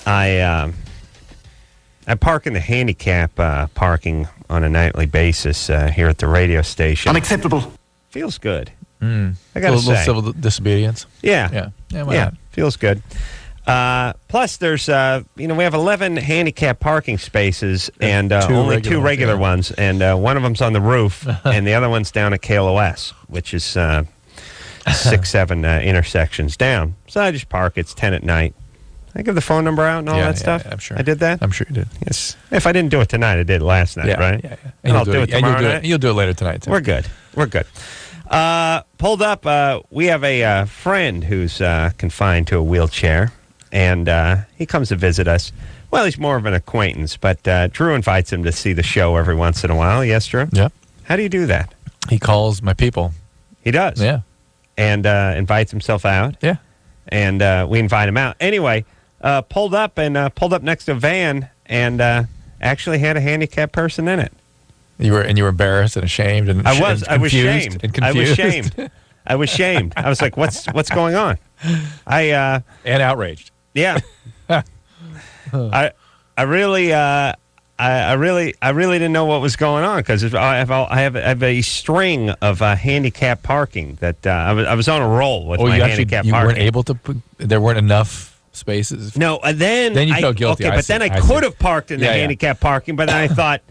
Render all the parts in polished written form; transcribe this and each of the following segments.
I park in the handicap parking on a nightly basis here at the radio station. Unacceptable. Feels good. I got to say. A little civil disobedience. Yeah. Why not? Feels good. Plus, there's, we have 11 handicap parking spaces and only two regular ones. And one of them's on the roof, and the other one's down at KLOS, which is 6-7 intersections down. So I just park. It's 10 at night. I give the phone number out and all that stuff. Yeah, I'm sure. I did that? I'm sure you did. Yes. If I didn't do it tonight, I did it last night, right? Yeah. And I'll do it tomorrow night. You'll do it later tonight, too. We're good. Pulled up, we have a friend who's confined to a wheelchair, and he comes to visit us. Well, he's more of an acquaintance, but Drew invites him to see the show every once in a while. Yes, Drew? Yeah. How do you do that? He calls my people. He does? Yeah. And invites himself out? Yeah. And we invite him out. Anyway, pulled up next to a van and actually had a handicapped person in it. You were embarrassed and ashamed and I was shamed. I was shamed. I was like, what's going on? And outraged. Yeah. I really didn't know what was going on because I have a string of handicap parking that I was on a roll with my handicap parking. You weren't able to there weren't enough spaces. No, then you felt guilty. Okay, then I could have parked in the handicap parking, but then I thought,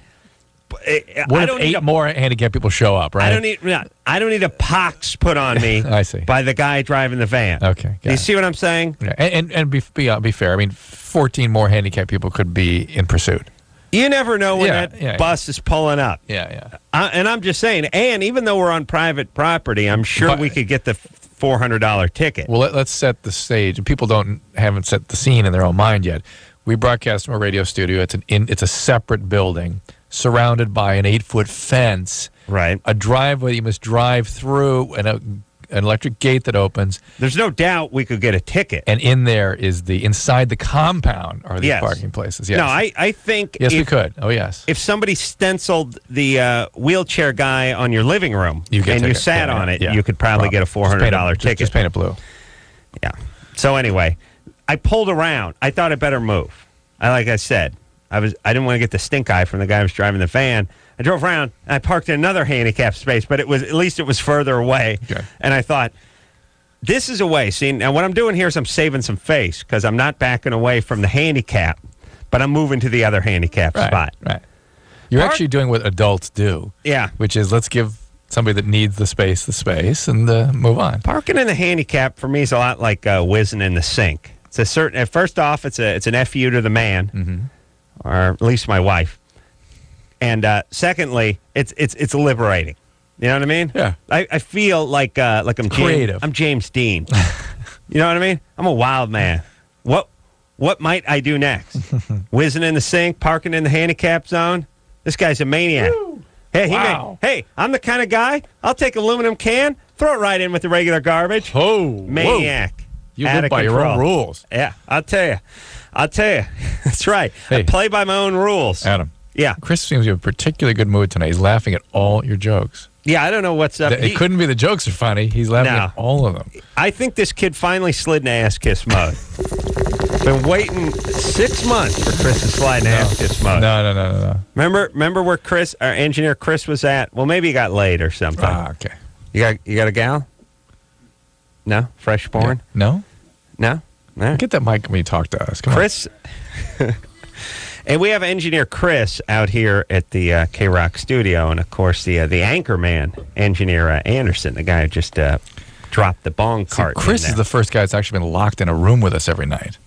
what if 8 more handicapped people show up? Right? I don't need a pox put on me. I see. By the guy driving the van. Okay, you see what I'm saying? Yeah. And be fair. I mean, 14 more handicapped people could be in pursuit. You never know when that bus is pulling up. Yeah. And I'm just saying, and even though we're on private property, I'm sure we could get the $400 ticket. Well, let's set the stage. People haven't set the scene in their own mind yet. We broadcast from a radio studio. It's a separate building surrounded by an 8-foot fence. Right. A driveway you must drive through, and an electric gate that opens. There's no doubt we could get a ticket. And in there is inside the compound are these parking places. Yes. No, I think we could. Oh, yes. If somebody stenciled the wheelchair guy on your living room and you sat on it, you could probably get a $400 ticket. Just paint it blue. Yeah. So anyway, I pulled around. I thought I'd better move. Like I said, I didn't want to get the stink eye from the guy who was driving the van. I drove around and I parked in another handicapped space, but at least it was further away. Okay. And I thought, this is a way. See, now what I'm doing here is I'm saving some face because I'm not backing away from the handicap, but I'm moving to the other handicap spot. Right. You're actually doing what adults do. Yeah. Which is let's give somebody that needs the space and move on. Parking in the handicap for me is a lot like whizzing in the sink. It's a certain. First off, it's an FU to the man, or at least my wife. And secondly, it's liberating. You know what I mean? Yeah. I feel like I'm creative. I'm James Dean. You know what I mean? I'm a wild man. What might I do next? Whizzing in the sink, parking in the handicap zone. This guy's a maniac. Woo. Hey, I'm the kind of guy. I'll take aluminum can, throw it right in with the regular garbage. Oh, maniac. Whoa. You live by your own rules. Yeah, I'll tell you. That's right. Hey. I play by my own rules. Adam. Yeah. Chris seems to be in a particularly good mood tonight. He's laughing at all your jokes. Yeah, I don't know what's up. It couldn't be the jokes are funny. He's laughing at all of them. I think this kid finally slid in ass kiss mode. Been waiting 6 months for Chris to slide in ass kiss mode. No. Remember where our engineer Chris was at? Well, maybe he got laid or something. Okay. You got a gal? No? Fresh porn? Yeah. No? Right. Get that mic when you talk to us. Come Chris. And we have engineer Chris out here at the K-Rock studio, and of course the anchor man, engineer Anderson, the guy who just dropped the bong cart. Chris is the first guy that's actually been locked in a room with us every night.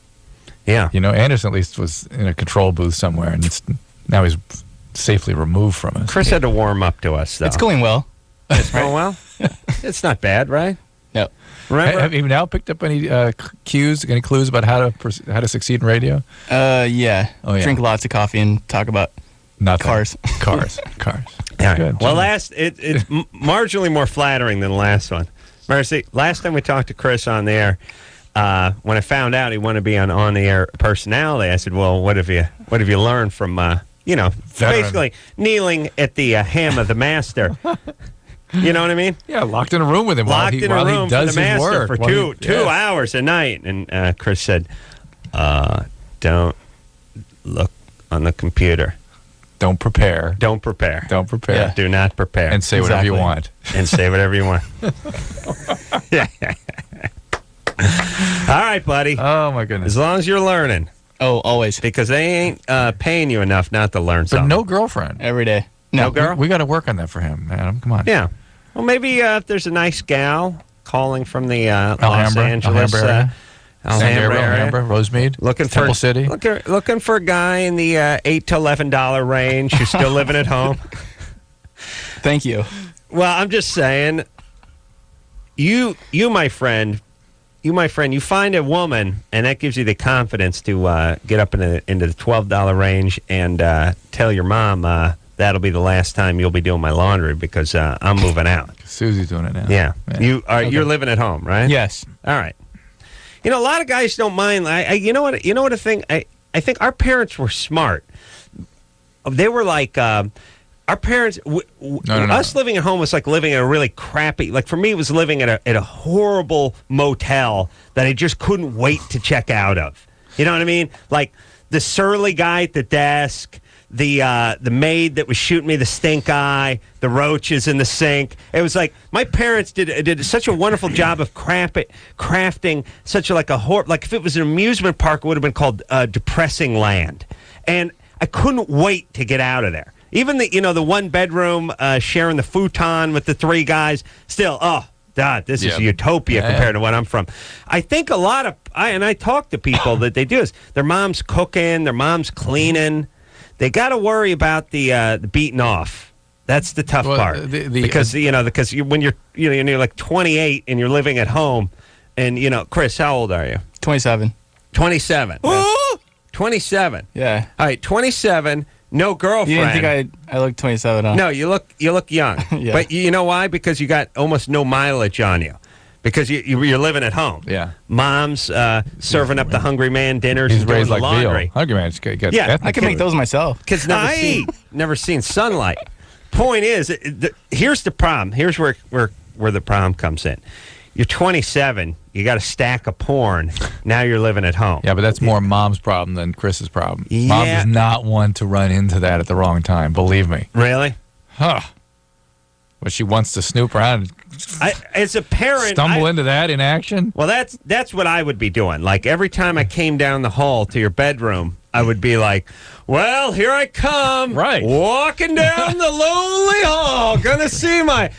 Yeah. You know, Anderson at least was in a control booth somewhere, and now he's safely removed from us. Clue had to warm up to us, though. It's going well. It's going well? It's not bad, right? No. Remember? Have you now picked up any any clues about how to succeed in radio? Yeah. Oh, yeah. Drink lots of coffee and talk about cars. Cars. Yeah. Good. Well, it's marginally more flattering than the last one. Mercy, last time we talked to Chris on the air, when I found out he wanted to be on the air personality, I said, "Well, what have you learned from basically kneeling at the ham of the master?" You know what I mean? Yeah, locked in a room with him while he does his his work for two hours a night. And Chris said, Don't look on the computer. Don't prepare. Don't prepare. Don't prepare. Yeah. Do not prepare. And say whatever you want. And say whatever you want. Yeah. All right, buddy. Oh, my goodness. As long as you're learning. Oh, always. Because they ain't paying you enough not to learn But something. no girlfriend. Every day. No girl? We got to work on that for him, Adam. Come on. Yeah. Well, maybe if there's a nice gal calling from the Los Alhambra Angeles area. San Gabriel, area. Alhambra, Rosemead, Temple City. Looking for a guy in the $8 to $11 range who's still living at home. Thank you. Well, I'm just saying, you my friend, you find a woman, and that gives you the confidence to get up into the $12 range and tell your mom that'll be the last time you'll be doing my laundry because I'm moving out. Susie's doing it now. Yeah. You're living at home, right? Yes. All right. You know, a lot of guys don't mind. You know what? I think our parents were smart. They were like our parents. Us living at home was like living in a really crappy. Like for me, it was living at a horrible motel that I just couldn't wait to check out of. You know what I mean? Like the surly guy at the desk. The maid that was shooting me the stink eye, the roaches in the sink. It was like my parents did such a wonderful job of crafting such like if it was an amusement park, it would have been called Depressing Land, and I couldn't wait to get out of there. Even the one bedroom sharing the futon with the three guys. Still, God, this is utopia compared to what I'm from. I think a lot of I talk to people that they do is their mom's cooking, their mom's cleaning. They got to worry about the beating off. That's the tough part. Because when you're like 28 and you're living at home, and Chris, how old are you? 27. 27. Yeah. 27. Yeah. All right, 27. No girlfriend. You didn't think I look 27, huh? No, you look young. Yeah. But you know why? Because you got almost no mileage on you. Because you're living at home. Yeah. Mom's serving up the hungry man dinners. He's and doing raised the like laundry. veal. Hungry man. I can make those myself. Kids never seen sunlight. Point is, here's the problem. Here's where the problem comes in. You're 27. You got a stack of porn. Now you're living at home. Yeah, but that's more mom's problem than Chris's problem. Yeah. Mom is not one to run into that at the wrong time. Believe me. Really? Huh. But she wants to snoop around. As a parent, stumble into that in action. Well, that's what I would be doing. Like every time I came down the hall to your bedroom, I would be like, "Well, here I come, right, walking down the lonely hall, gonna see my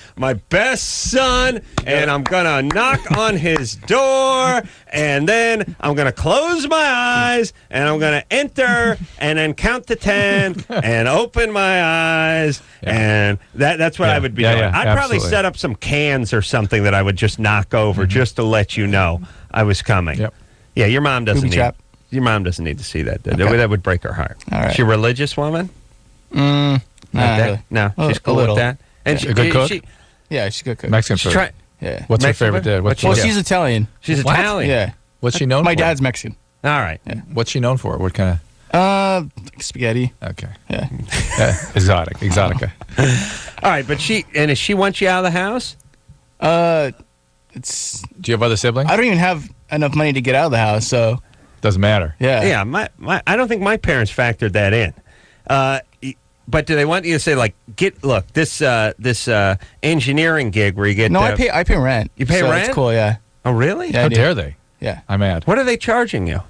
best son, and I'm gonna knock on his door, and then I'm gonna close my eyes, and I'm gonna enter, and then count to 10, and open my eyes, and that's what I would be doing. I'd probably set up some cans or something that I would just knock over just to let you know I was coming. Yep. Yeah, your mom doesn't need. Your mom doesn't need to see that. Okay. That would break her heart. All right. She a religious woman? Not really. No, she's cool with that. And a good cook? Yeah, she's a good cook. Mexican food. Yeah. What's her Mexican favorite dish? Well, she's Italian. She's Italian? Yeah. What's she known for? My dad's Mexican. All right. Yeah. What's she known for? What kind of? Spaghetti. Okay. Yeah. Exotica. All right, but she wants you out of the house? It's. Do you have other siblings? I don't even have enough money to get out of the house, so. Doesn't matter. Yeah. Yeah, I don't think my parents factored that in. But do they want you to say like, this engineering gig where you get? No, I pay rent. You pay rent? That's cool. Yeah. Oh, really? Yeah, How dare they? Yeah. I'm mad. What are they charging you?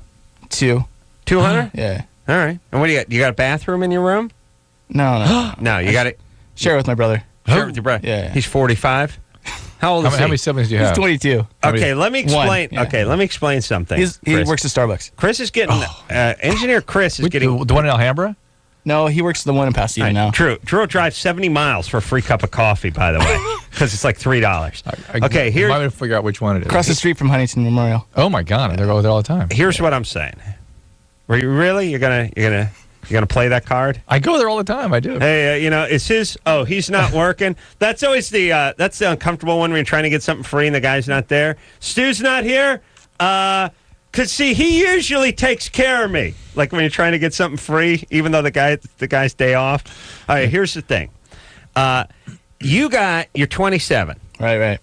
$200. Yeah. All right. And what do you got? You got a bathroom in your room? No. No, you got it. Share it with my brother. Share it with your brother. Yeah. He's 45. How old is he? How many siblings do you have? He's 22. Okay, let me explain. One, yeah. Okay, let me explain something. He works at Starbucks. Chris is getting engineer. Chris is getting the one in Alhambra. No, he works the one in Pasadena now. True. Drew drives 70 miles for a free cup of coffee, by the way, because it's like $3. Okay, here. I'm going to figure out which one it is. Across the street from Huntington Memorial. Oh my God, I go there all the time. Here's what I'm saying. Were you really? You're gonna play that card? I go there all the time. I do. Hey, it's his. Oh, he's not working. That's always the uncomfortable one when you're trying to get something free and the guy's not there. Stu's not here. Cause see, he usually takes care of me. Like when you're trying to get something free, even though the guy's day off. All right, here's the thing. You're 27. Right.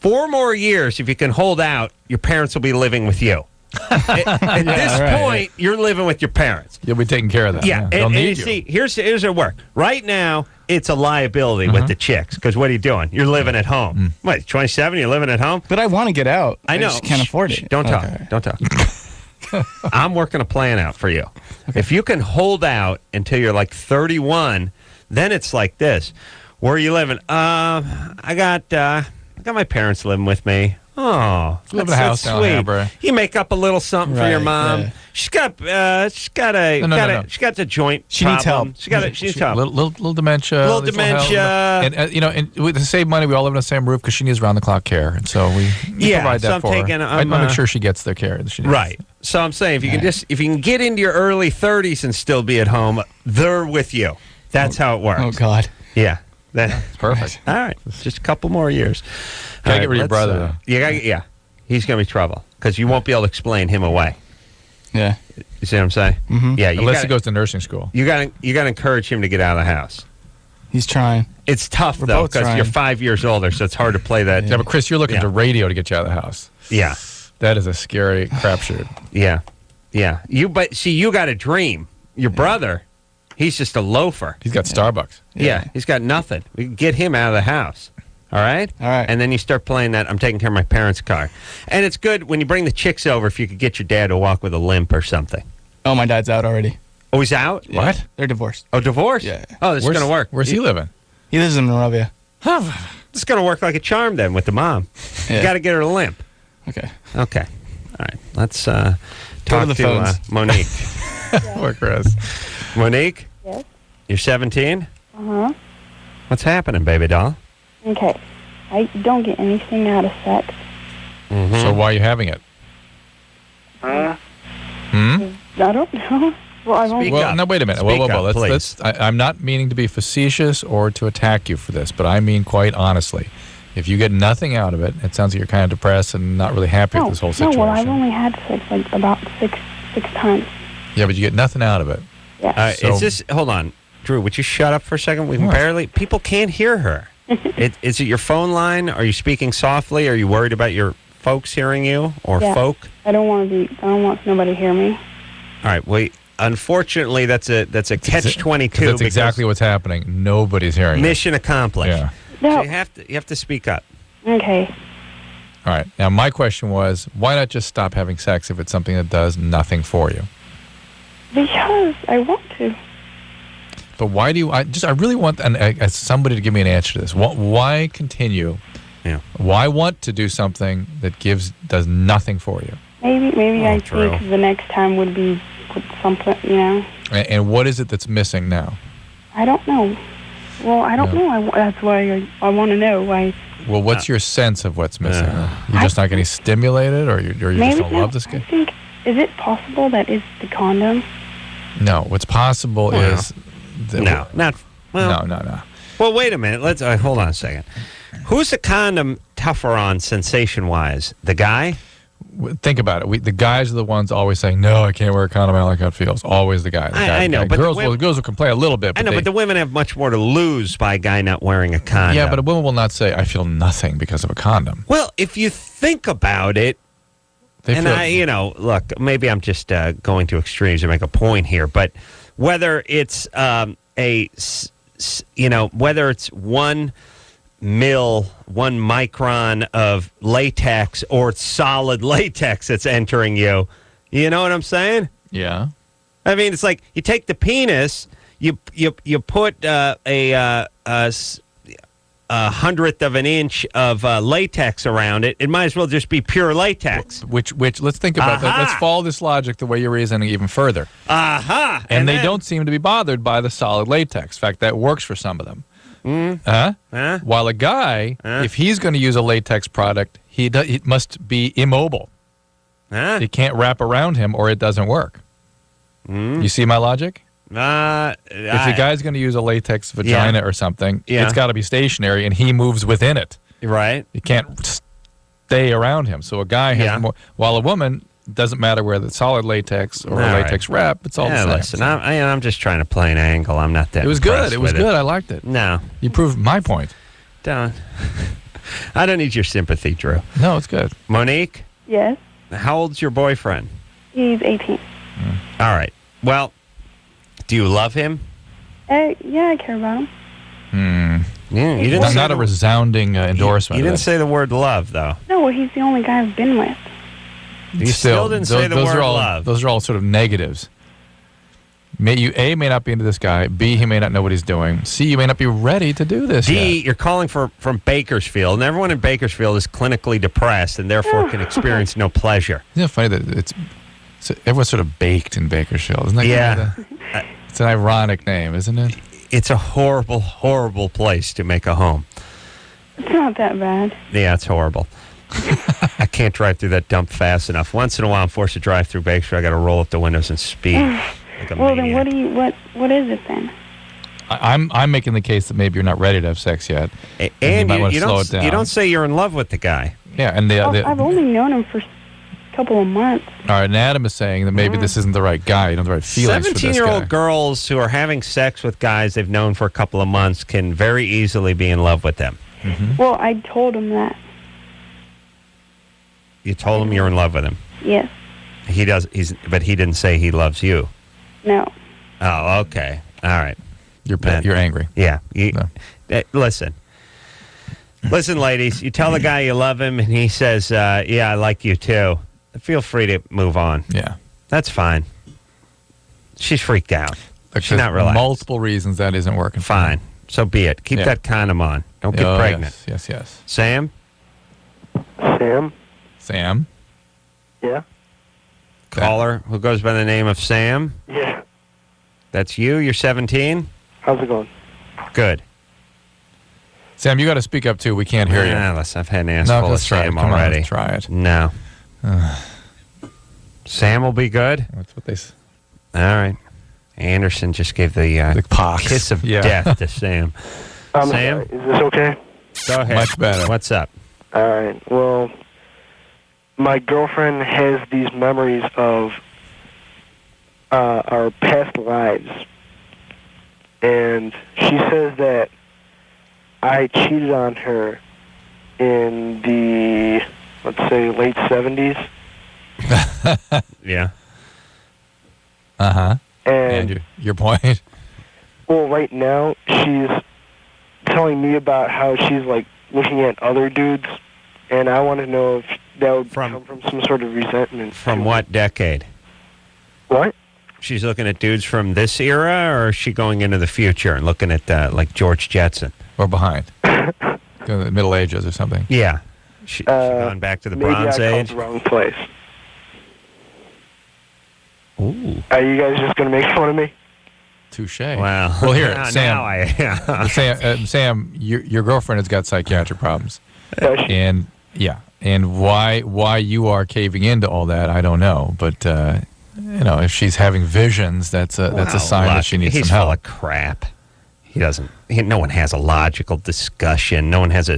4 more years, if you can hold out, your parents will be living with you. At this right, point, you're living with your parents. You'll be taking care of that. Yeah, They'll and need you you. see, here's it work. Right now, it's a liability with the chicks because what are you doing? You're living at home. What, 27? You're living at home? But I want to get out. I know. just can't afford Shh, it. Don't talk. Okay. Don't talk. I'm working a plan out for you. If you can hold out until you're like 31, then it's like this. Where are you living? I got my parents living with me. Oh, Live in a that's house down in sweet. Hamburg. You make up a little something for your Right, mom. yeah. She's got No. she's got the joint. She needs problem. help. She needs help. Little dementia. Little needs dementia. help. And with the same money, we all live in the same roof because she needs round-the-clock care, and so we Yeah, provide so that I'm for taking- her. I'm, I'll make sure she gets the care that she needs. Right. So I'm saying if you can get into your early 30s and still be at home, they're with you. That's how it works. Oh, God. Yeah. It's perfect. All right. Just a couple more years. Gotta All get rid of your let's, brother, though. Yeah. He's going to be trouble because you won't be able to explain him away. Yeah. You see what I'm saying? Mm-hmm. Yeah. Unless he goes to nursing school. You got to encourage him to get out of the house. He's trying. It's tough, We're though, both because trying. you're 5 years older, so it's hard to play that. Yeah, but Chris, you're looking Yeah. to radio to get you out of the house. Yeah. That is a scary crapshoot. Yeah. But see, you got a dream. Your brother, he's just a loafer. He's got Starbucks. Yeah, he's got nothing. We can get him out of the house. All right? All right. And then you start playing that I'm taking care of my parents' car. And it's good when you bring the chicks over if you could get your dad to walk with a limp or something. Oh, my dad's out already. Oh, he's out? Yeah. What? They're divorced. Oh, divorce? Yeah. Oh, this is going to work. Where's he living? He lives in Moravia. This is going to work like a charm then with the mom. You Yeah. got to get her to limp. Okay. Okay. All right. Let's talk to the phones. Monique. Poor Chris. Monique? Yes. You're 17? Uh-huh. What's happening, baby doll? Okay. I don't get anything out of sex. Mm-hmm. So why are you having it? I don't know. Well, I've only... Speak Well, up. no, wait a minute. Speak Whoa. up, Let's, I'm not meaning to be facetious or to attack you for this, but I mean quite honestly. If you get nothing out of it, it sounds like you're kind of depressed and not really happy with this whole situation. No, well, I've only had sex like about six times. Yeah, but you get nothing out of it. Yeah. So- Is this? Hold on, Drew. Would you shut up for a second? We can What? barely. People can't hear her. Is it your phone line? Are you speaking softly? Are you worried about your folks hearing you or Yeah. folk? I don't want nobody to hear me. All right. Well, unfortunately, that's a catch-22. That's exactly what's happening. Nobody's hearing you. mission accomplished. Yeah. No. So you have to speak up. Okay. All right. Now, my question was, why not just stop having sex if it's something that does nothing for you? Because I want to. But why do you? I really want somebody to give me an answer to this. Why continue? Yeah. Why want to do something that does nothing for you? Maybe I Drew. think the next time would be with something, And what is it that's missing now? I don't know. Well, I don't know. That's why I want to know why. Well, what's your sense of what's missing? You're just not getting stimulated, or you just Maybe don't love this I guy? think, is it possible that it's the condom? No. What's possible Well, is that No, not. Well, no. Well, wait a minute. Let's hold on a second. Who's the condom tougher on sensation-wise? The guy? Think about it. The guys are the ones always saying, "No, I can't wear a condom. I don't like how it feels." Always the guy. I know, but the girls women- will complain a little bit. I know, but the women have much more to lose by a guy not wearing a condom. yeah, but a woman will not say, "I feel nothing because of a condom." Well, if you think about it, They and feel, look, maybe I'm just going to extremes to make a point here, but whether it's whether it's 1 micron of latex or it's solid latex that's entering you, you know what I'm saying? yeah. I mean, it's like you take the penis, you put a hundredth of an inch of latex around it. It might as well just be pure latex. Which let's think about that. Let's follow this logic the way you're reasoning even further. Aha! And they then- don't seem to be bothered by the solid latex. In fact, that works for some of them. Huh? While a guy, if he's going to use a latex product, it must be immobile. Huh? It can't wrap around him or it doesn't work. You see my logic? If the guy's going to use a latex vagina or something, Yeah. it's got to be stationary and he moves within it. Right. It can't stay around him. So a guy has Yeah. more. While a woman, doesn't matter whether it's solid latex or All a latex wrap, it's all the same. Listen, I'm just trying to play an angle. I'm not that. It was good. impressed It was with good. I liked it. No, You proved my point. don't. I don't need your sympathy, Drew. No, it's good. Monique, Yes. How old's your boyfriend? He's 18. All right. Well, do you love him? Yeah, I care about him. Yeah, you didn't Not, say not a resounding endorsement. You of didn't that. say the word love, though. No, well, he's the only guy I've been with. You still didn't say the those word are all, love. Those are all sort of negatives. You may not be into this guy. B, he may not know what he's doing. C, you may not be ready to do this D, yet. you're calling from Bakersfield, and everyone in Bakersfield is clinically depressed and therefore can experience no pleasure. Isn't it funny that it's everyone's sort of baked in Bakersfield? Isn't that Yeah. it's an ironic name, isn't it? It's a horrible, horrible place to make a home. It's not that bad. Yeah, it's horrible. I can't drive through that dump fast enough. Once in a while, I'm forced to drive through Bakersfield. I got to roll up the windows and speed. Like a Well, maniac. then what is it then? I'm making the case that maybe you're not ready to have sex yet. And might wanna slow it you down. don't say you're in love with the guy. Yeah, and I've only known him for a couple of months. all right, and Adam is saying that maybe this isn't the right guy. You don't have the right feelings for this guy. 17-year-old girls who are having sex with guys they've known for a couple of months can very easily be in love with them. Well, I told him that. You told him you're in love with him. Yes. But he didn't say he loves you. No. Oh, okay. All right. You're angry. Yeah. No. Listen, ladies. You tell the guy you love him, and he says, "Yeah, I like you too." Feel free to move on. Yeah. That's fine. She's freaked out. Look, She's not there's relaxed. multiple reasons that isn't working. for Fine. him. So be it. Keep Yeah. that condom on. Don't get Oh, pregnant. Yes. Sam? Sam? Yeah? Caller who goes by the name of Sam? Yeah. That's you? You're 17? How's it going? Good. Sam, you got to speak up too. We can't hear you. Listen, I've had an ass No, full of let's try it. Sam Come on, already. let's try it. No. Sam will be good? That's what they say. All right. Anderson just gave the pox. kiss of Yeah. death to Sam. Sam? Sorry. Is this okay? Go ahead. Much better. What's up? All right. Well, my girlfriend has these memories of our past lives. And she says that I cheated on her in the, let's say, late 70s. Yeah. Uh-huh. And your point? well, right now, she's telling me about how she's, like, looking at other dudes, and I want to know if that would come from some sort of resentment. From what decade? What? She's looking at dudes from this era, or is she going into the future and looking at, like, George Jetson? Or behind? The Middle Ages or something? Yeah. She gone back to the Bronze maybe I Age? called the wrong place. Ooh. Are you guys just going to make fun of me? Touche. Well, Well, here, now Sam. Sam, your girlfriend has got psychiatric problems, Does she? and why you are caving into all that, I don't know. But if she's having visions, that's a sign that she needs he's some help. full of crap. He doesn't. No one has a logical discussion. No one has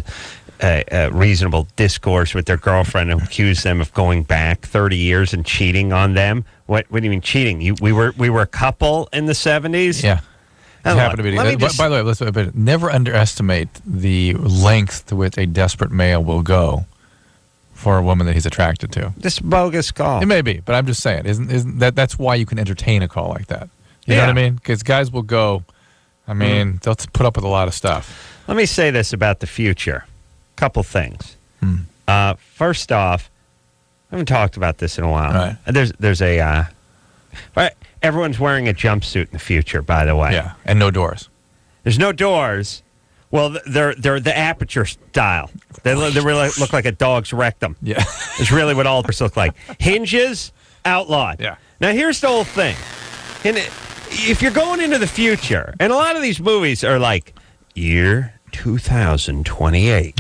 a reasonable discourse with their girlfriend and accuse them of going back 30 years and cheating on them. What do you mean cheating? We were a couple in the 70s. Yeah. It happened to be. Let me just- By the way, listen, never underestimate the length to which a desperate male will go for a woman that he's attracted to. This bogus call. It may be, but I'm just saying, isn't that's why you can entertain a call like that? You know what I mean? Because guys will go. I mean, they'll put up with a lot of stuff. Let me say this about the future. Couple things. First off, I haven't talked about this in a while. Right. There's a everyone's wearing a jumpsuit in the future, by the way. Yeah, and no doors. There's no doors. Well, they're the aperture style. They really look like a dog's rectum. Yeah. It's really what all doors look like. Hinges, outlawed. Yeah. Now, here's the whole thing. If you're going into the future, and a lot of these movies are like, year 2028.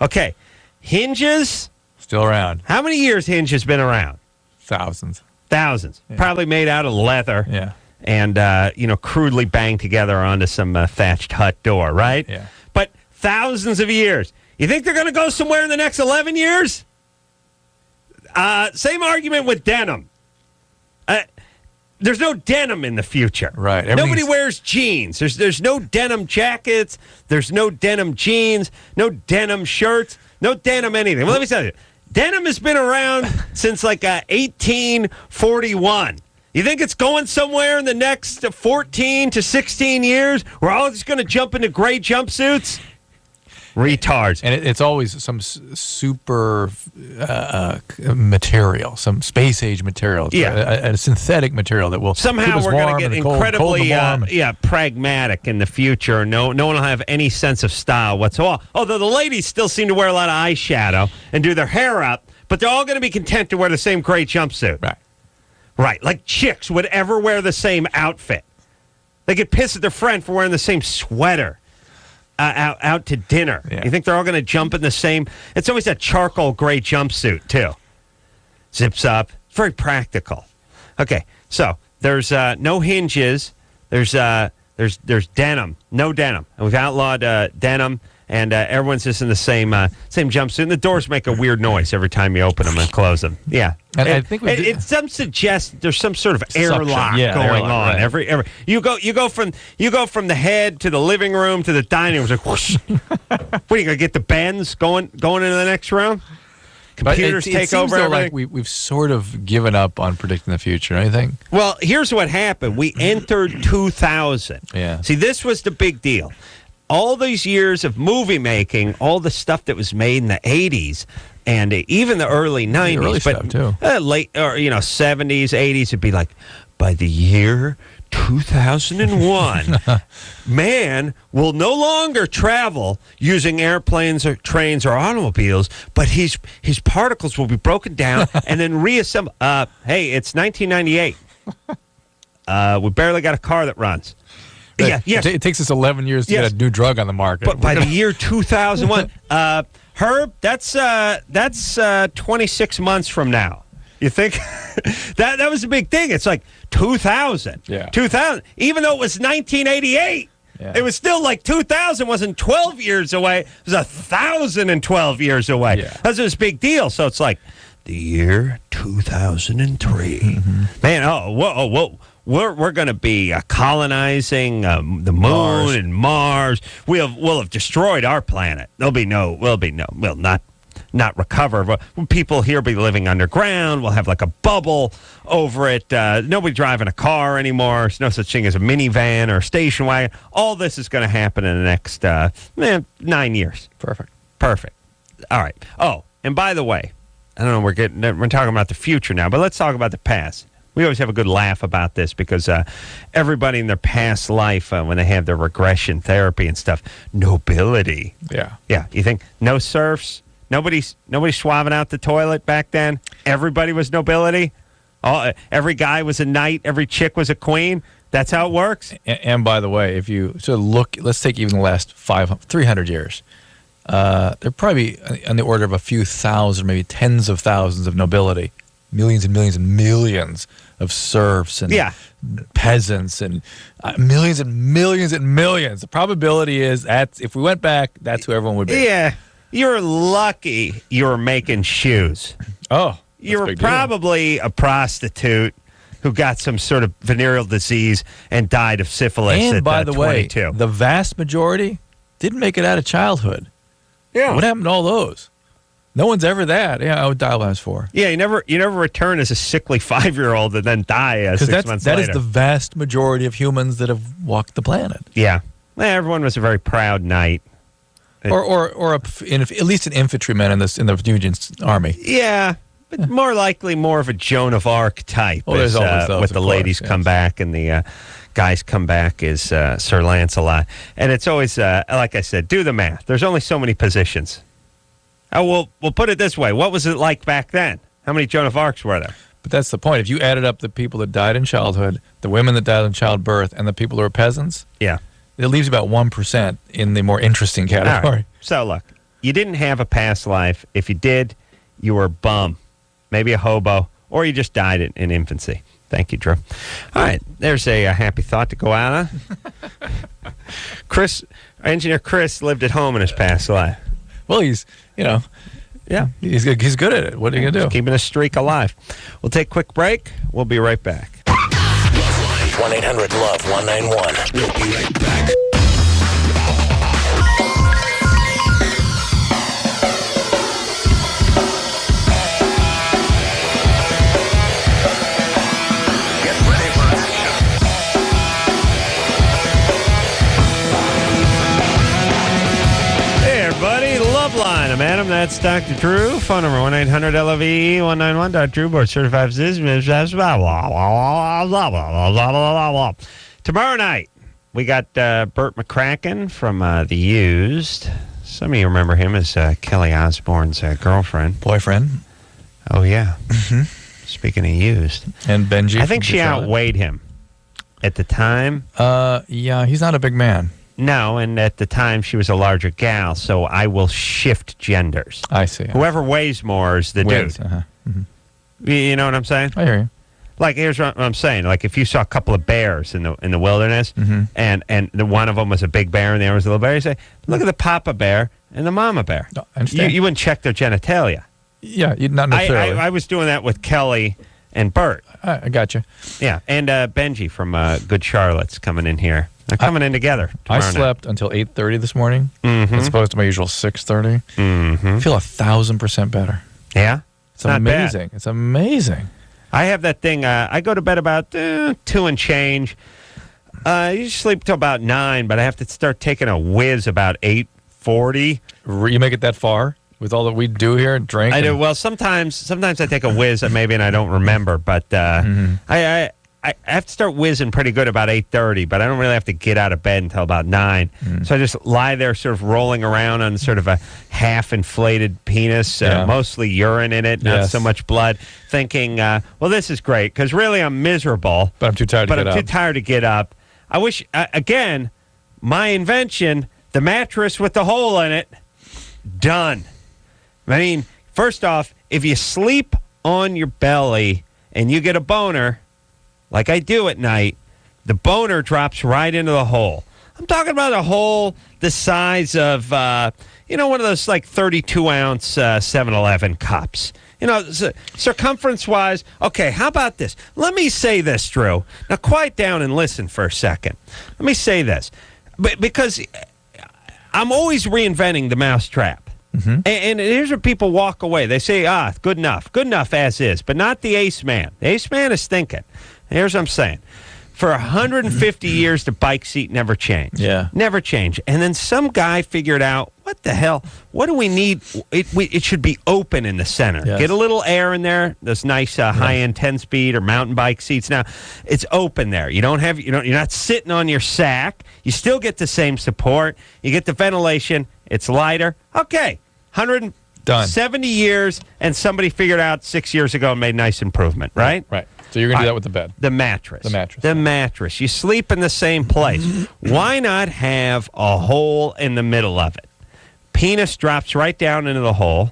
Okay. Hinges, Still around. how many years Hinge has been around? Thousands. Thousands. Probably made out of leather. Yeah. And, crudely banged together onto some thatched hut door, right? Yeah. But thousands of years. You think they're going to go somewhere in the next 11 years? Same argument with denim. There's no denim in the future. Right. Nobody Everything's- wears jeans. There's no denim jackets. There's no denim jeans. No denim shirts. No denim anything. Well, let me tell you. Denim has been around since like 1841. You think it's going somewhere in the next 14 to 16 years? We're all just going to jump into gray jumpsuits? Retards. And it's always some super material, some space age material. A synthetic material that will somehow keep us we're warm going to get in the cold, incredibly cold and warm. pragmatic in the future. No one will have any sense of style whatsoever. Although the ladies still seem to wear a lot of eyeshadow and do their hair up, but they're all going to be content to wear the same gray jumpsuit. Right. Like chicks would ever wear the same outfit. They get pissed at their friend for wearing the same sweater. Out to dinner. Yeah. You think they're all going to jump in the same? It's always that charcoal gray jumpsuit too. Zips up. It's very practical. Okay, so there's no hinges. There's denim, no denim, and we've outlawed denim. And everyone's just in the same jumpsuit. And the doors make a weird noise every time you open them and close them. Yeah, and I think it some suggests there's some sort of airlock going on. Right. Every you go from the head to the living room to the dining room. It's like whoosh. What are you gonna get the bends going into the next round? Computers take over everything. Like we've sort of given up on predicting the future. I think. Well, here's what happened. We entered 2000. Yeah. See, this was the big deal. All these years of movie making, all the stuff that was made in the 80s and even the early 90s, early but stuff too. Late or 70s, 80s, it'd be like by the year 2001, man will no longer travel using airplanes or trains or automobiles, but his particles will be broken down and then reassembled. Hey, it's 1998. We barely got a car that runs. Yeah, yes. It takes us 11 years to get a new drug on the market. But by the year 2001, Herb, that's 26 months from now. You think that was a big thing? It's like 2000. Yeah. 2000. Even though it was 1988, it was still like 2000 wasn't 12 years away. It was 1,012 years away. Yeah. That's this big deal. So it's like the year 2003. Mm-hmm. Man, whoa. We're going to be colonizing the moon and Mars. We'll have destroyed our planet. We'll not recover. But people here will be living underground. We'll have like a bubble over it. Nobody driving a car anymore. There's no such thing as a minivan or a station wagon. All this is going to happen in the next 9 years. Perfect. All right. Oh, and by the way, I don't know. We're talking about the future now, but let's talk about the past. We always have a good laugh about this because everybody in their past life, when they have their regression therapy and stuff, nobility. Yeah. You think no serfs? Nobody swabbing out the toilet back then? Everybody was nobility? Every guy was a knight. Every chick was a queen? That's how it works? And by the way, if you look, let's take even the last 300 years. They're probably on the order of a few thousand, maybe tens of thousands of nobility. Millions and millions and millions of serfs and peasants and millions and millions and millions. The probability is that if we went back, that's who everyone would be. Yeah. You're lucky you were making shoes. Oh. You were probably a prostitute who got some sort of venereal disease and died of syphilis and at by the 22. way, the vast majority didn't make it out of childhood. Yeah. What happened to all those? No one's ever that. Yeah, I would die when I was 4. Yeah, you never return as a sickly 5-year-old and then die 6 months later. That is the vast majority of humans that have walked the planet. Yeah. Everyone was a very proud knight. Or at least an infantryman in the Union Army. Yeah, but more likely more of a Joan of Arc type. Oh, there's always those, with the ladies come back and the guys come back as Sir Lancelot. And it's always, like I said, do the math. There's only so many positions. We'll put it this way. What was it like back then? How many Joan of Arcs were there? But that's the point. If you added up the people that died in childhood, the women that died in childbirth, and the people who were peasants, it leaves about 1% in the more interesting category. Right. So, look, you didn't have a past life. If you did, you were a bum, maybe a hobo, or you just died in infancy. Thank you, Drew. All right, there's a happy thought to go out on. Engineer Chris lived at home in his past life. Well, he's good at it. What are you going to do? Keeping a streak alive. We'll take a quick break. We'll be right back. 1-800-LOVE-191. We'll be right back. Forum. That's Dr. Drew. Phone number 1-800-LOVE-191. Dr. Drew, board certified physician. Tomorrow night, we got Burt McCracken from The Used. Some of you remember him as Kelly Osbourne's girlfriend. Boyfriend. Oh, yeah. Speaking of Used. And Benji. I think she outweighed him at the time. Yeah, he's not a big man. No, and at the time she was a larger gal, so I will shift genders. I see. Whoever weighs more is the dude. Uh-huh. Mm-hmm. You know what I'm saying? I hear you. Like, here's what I'm saying. Like, if you saw a couple of bears in the wilderness, and the one of them was a big bear and the other was a little bear, you say, look at the papa bear and the mama bear. No, I understand. You wouldn't check their genitalia. Yeah, you'd not necessarily. I was doing that with Kelly and Bert. I got you. Yeah, and Benji from Good Charlotte's coming in here. They're coming in together. I slept until 8:30 this morning, as opposed to my usual 6:30. I feel 1,000% better. Yeah? It's amazing. It's amazing. I have that thing. I go to bed about 2 and change. I usually sleep till about 9, but I have to start taking a whiz about 8:40. You make it that far with all that we do here, drink? I do. Well, sometimes I take a whiz maybe and I don't remember, but I have to start whizzing pretty good about 8:30, but I don't really have to get out of bed until about 9. So I just lie there sort of rolling around on sort of a half-inflated penis, mostly urine in it, not so much blood, thinking, well, this is great, because really I'm miserable. But I'm too tired to get up. Too tired to get up. I wish, again, my invention, the mattress with the hole in it, done. I mean, first off, if you sleep on your belly and you get a boner, like I do at night, the boner drops right into the hole. I'm talking about a hole the size of, one of those like 32-ounce 7-Eleven cups. Circumference-wise. Okay, how about this? Let me say this, Drew. Now, quiet down and listen for a second. Let me say this. Because I'm always reinventing the mousetrap. And here's where people walk away. They say, good enough. Good enough as is, but not the Ace Man. The Ace Man is thinking. Here's what I'm saying. For 150 years, the bike seat never changed. Yeah. Never changed. And then some guy figured out, what the hell? What do we need? It should be open in the center. Yes. Get a little air in there. Those nice high-end 10-speed or mountain bike seats. Now, it's open there. You're not sitting on your sack. You still get the same support. You get the ventilation. It's lighter. Okay. 170 years, and somebody figured out 6 years ago and made a nice improvement, right? Right. So you're going to do that with the bed. The mattress. The mattress. You sleep in the same place. Why not have a hole in the middle of it? Penis drops right down into the hole.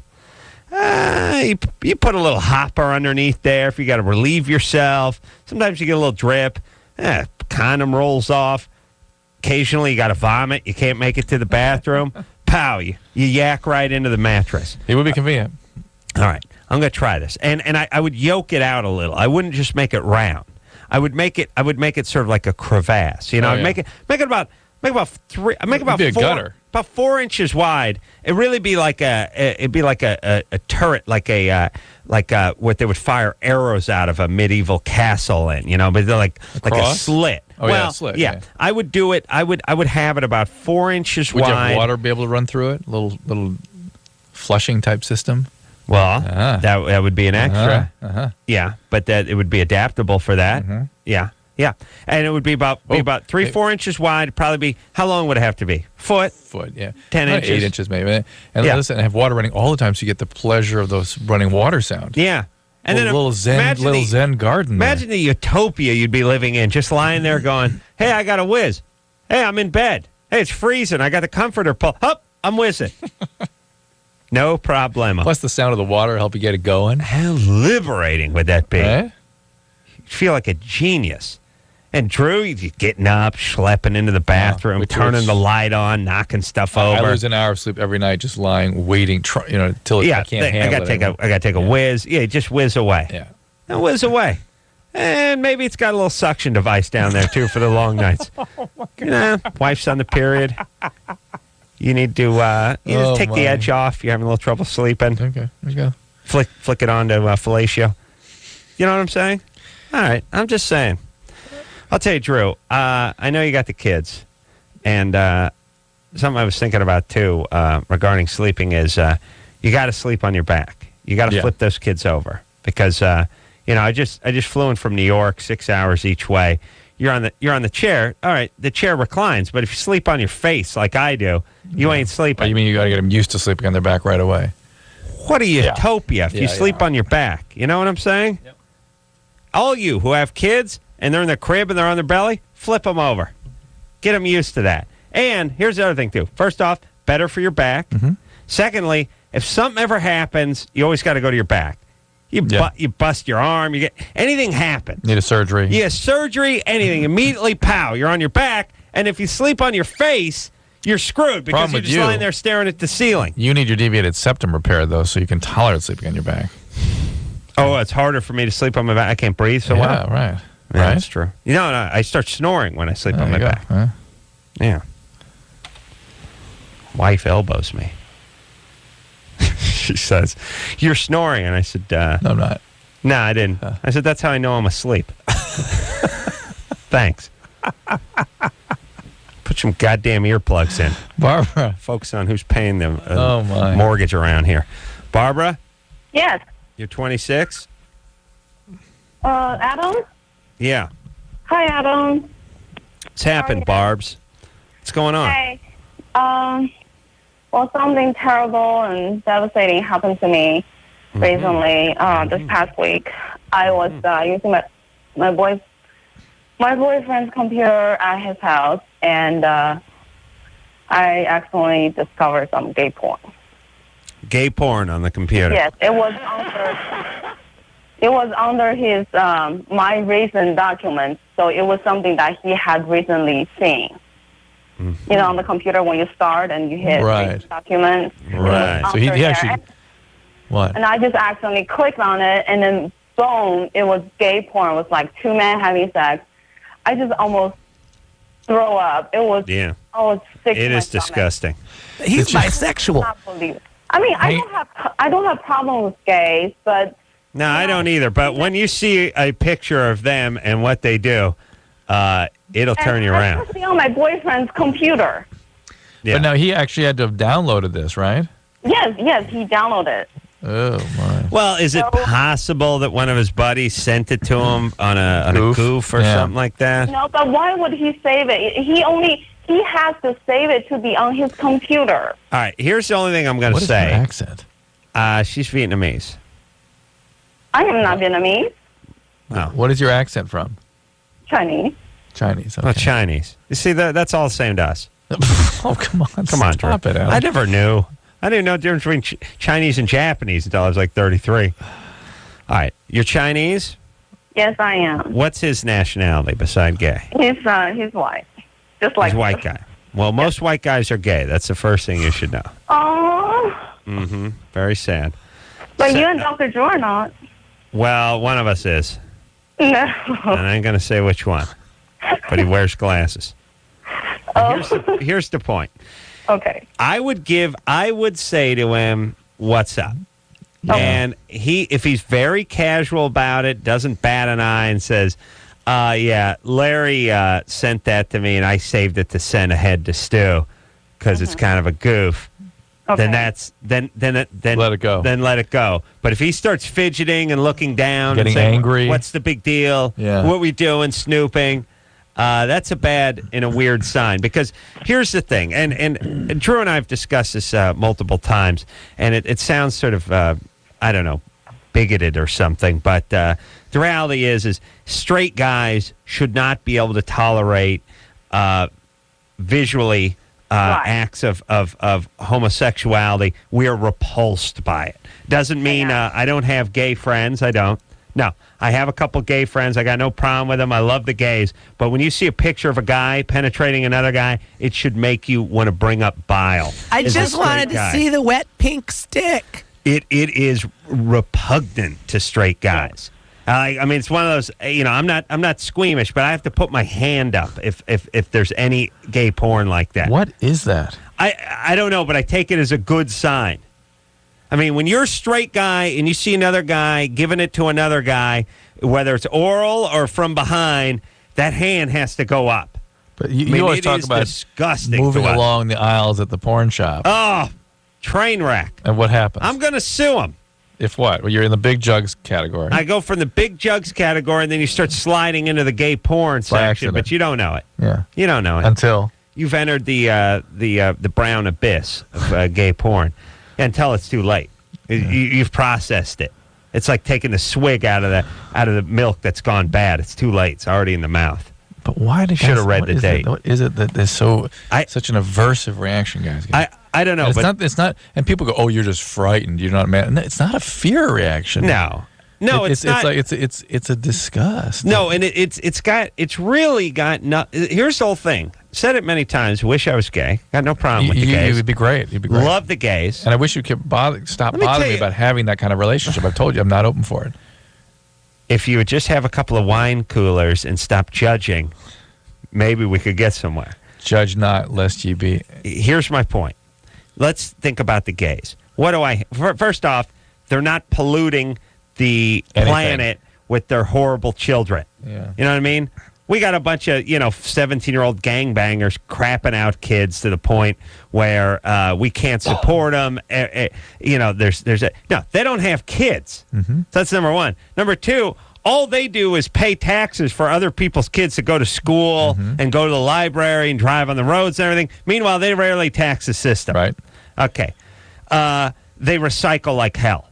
You put a little hopper underneath there if you got to relieve yourself. Sometimes you get a little drip. Condom rolls off. Occasionally you got to vomit. You can't make it to the bathroom. Pow, you yak right into the mattress. It would be convenient. All right, I'm going to try this, and I would yoke it out a little. I wouldn't just make it round. I would make it sort of like a crevasse. I'd make it about 4 inches wide. It'd really be like a turret, like what they would fire arrows out of a medieval castle in. But they're like a slit. Oh, well, yeah, slit. Yeah. I would do it. I would have it about 4 inches wide. Would you have water be able to run through it? Little flushing type system. Well, that would be an extra. Yeah, but that it would be adaptable for that. Yeah, and it would be about 3-4 inches wide. Probably be, how long would it have to be? Foot, yeah, 10 inches, 8 inches maybe. And listen, have water running all the time, so you get the pleasure of those running water sounds. Yeah. And then little zen garden. Imagine the utopia you'd be living in, just lying there going, "Hey, I got a whiz. Hey, I'm in bed. Hey, it's freezing. I got the comforter pull. Up, I'm whizzing." No problemo. Plus the sound of the water help you get it going. How liberating would that be? Right? You'd feel like a genius. And Drew, you're getting up, schlepping into the bathroom, turning the light on, knocking stuff over. I lose an hour of sleep every night just lying, waiting, till I can't handle it. I got to take a whiz. Yeah, just whiz away. Yeah. And whiz away. And maybe it's got a little suction device down there, too, for the long nights. Oh, my God. Wife's on the period. You need to take the edge off. You're having a little trouble sleeping. Okay, there you go. Flick it on to fellatio. You know what I'm saying? All right, I'm just saying. I'll tell you, Drew, I know you got the kids, and something I was thinking about, too, regarding sleeping is you got to sleep on your back. You got to flip those kids over because I just flew in from New York, 6 hours each way. You're on the chair. All right, the chair reclines, but if you sleep on your face like I do, you ain't sleeping. Oh, you mean you got to get them used to sleeping on their back right away? What a utopia if you sleep on your back. You know what I'm saying? Yep. All you who have kids and they're in their crib and they're on their belly, flip them over. Get them used to that. And here's the other thing, too. First off, better for your back. Mm-hmm. Secondly, if something ever happens, you always got to go to your back. You bust your arm. You get anything happens. Need a surgery. Yeah, surgery, anything. Immediately, pow, you're on your back. And if you sleep on your face, you're screwed because you're just lying there staring at the ceiling. You need your deviated septum repaired, though, so you can tolerate sleeping on your back. Oh, it's harder for me to sleep on my back. I can't breathe so well. Yeah, right. Yeah, right? That's true. No, I start snoring when I sleep on my back. Huh? Yeah. Wife elbows me. She says, "You're snoring." And I said, No, I'm not. No, I didn't. I said, "That's how I know I'm asleep." Thanks. Put some goddamn earplugs in. Barbara. Focus on who's paying the my mortgage around here. Barbara? Yes. You're 26? Adam? Yeah. Hi, Adam. What's happened, Barbs? What's going on? Hey. Well, something terrible and devastating happened to me recently. This past week, I was using my boyfriend's computer at his house, and I accidentally discovered some gay porn. Gay porn on the computer? Yes, it was under his my recent documents, so it was something that he had recently seen. You know, on the computer when you start and you hit documents. Right. So he actually... What? And I just accidentally clicked on it, and then boom, it was gay porn. It was like two men having sex. I just almost throw up. It was... Yeah. I was sick. It is disgusting. He's bisexual. I mean, I don't have problem with gays, but... No, I don't either. But when you see a picture of them and what they do, it'll turn you around. Especially on my boyfriend's computer. Yeah. But now he actually had to have downloaded this, right? Yes, he downloaded it. Oh, my. Well, is it possible that one of his buddies sent it to him on a goof or something like that? No, but why would he save it? He has to save it to be on his computer. All right, here's the only thing I'm going to say. What is her accent? She's Vietnamese. I am not Vietnamese. Oh. What is your accent from? Chinese. Chinese. Okay. Oh, Chinese. You see, that's all the same to us. Oh, come on. Stop it, Adam. I never knew. I didn't know the difference between Chinese and Japanese until I was like 33. All right. You're Chinese? Yes, I am. What's his nationality beside gay? He's white. Just like... He's a white guy. Well, most white guys are gay. That's the first thing you should know. Oh. Mm-hmm. Very sad. But you and Dr. Drew are not. Well, one of us is. No. And I ain't going to say which one. But he wears glasses. Oh. Here's the point. Okay. I would say to him, "What's up?" Okay. And if he's very casual about it, doesn't bat an eye and says, yeah, Larry sent that to me and I saved it to send ahead to Stu because it's kind of a goof. Okay. Then let it go. Then let it go. But if he starts fidgeting and looking down, getting and saying, angry, what's the big deal? Yeah. What we doing? Snooping. That's a bad and a weird sign because here's the thing, and Drew and I have discussed this multiple times, and it sounds sort of I don't know, bigoted or something, but the reality is straight guys should not be able to tolerate visually acts of homosexuality. We are repulsed by it. Doesn't mean I don't have gay friends. I don't. No, I have a couple gay friends. I got no problem with them. I love the gays. But when you see a picture of a guy penetrating another guy, it should make you want to bring up bile. I just wanted to see the wet pink stick. It is repugnant to straight guys. I mean, it's one of those. You know, I'm not squeamish, but I have to put my hand up if there's any gay porn like that. What is that? I don't know, but I take it as a good sign. I mean, when you're a straight guy and you see another guy giving it to another guy, whether it's oral or from behind, that hand has to go up. But you always talk about disgusting moving along the aisles at the porn shop. Oh, Train wreck. And what happens? I'm going to sue him. If what? Well, you're in the big jugs category. I go from the big jugs category, and then you start sliding into the gay porn section, accident. but you don't know it. Yeah. You don't know it. Until You've entered the brown abyss of gay porn until it's too late. You've processed it. It's like taking the swig out of the milk that's gone bad. It's too late. It's already in the mouth. But why did should have read the date? What is it that there's such an aversive reaction, guys? I don't know. And it's not. And people go, "Oh, you're just frightened. You're not mad." No, it's not a fear reaction. No, it's not. It's a disgust. No, and it's really got no. Here's the whole thing. Said it many times. Wish I was gay. Got no problem with the gays. You would be great. You'd be great. Love the gays. And I wish you could stop bothering me about having that kind of relationship. I've told you I'm not open for it. If you would just have a couple of wine coolers and stop judging, maybe we could get somewhere. Judge not, lest ye be. Here's my point. Let's think about the gays. First off, they're not polluting the planet with their horrible children. Yeah. You know what I mean? We got a bunch of, 17-year-old gangbangers crapping out kids to the point where we can't support them. No, they don't have kids. Mm-hmm. So that's number one. Number two, all they do is pay taxes for other people's kids to go to school and go to the library and drive on the roads and everything. Meanwhile, they rarely tax the system. Right. Okay. They recycle like hell.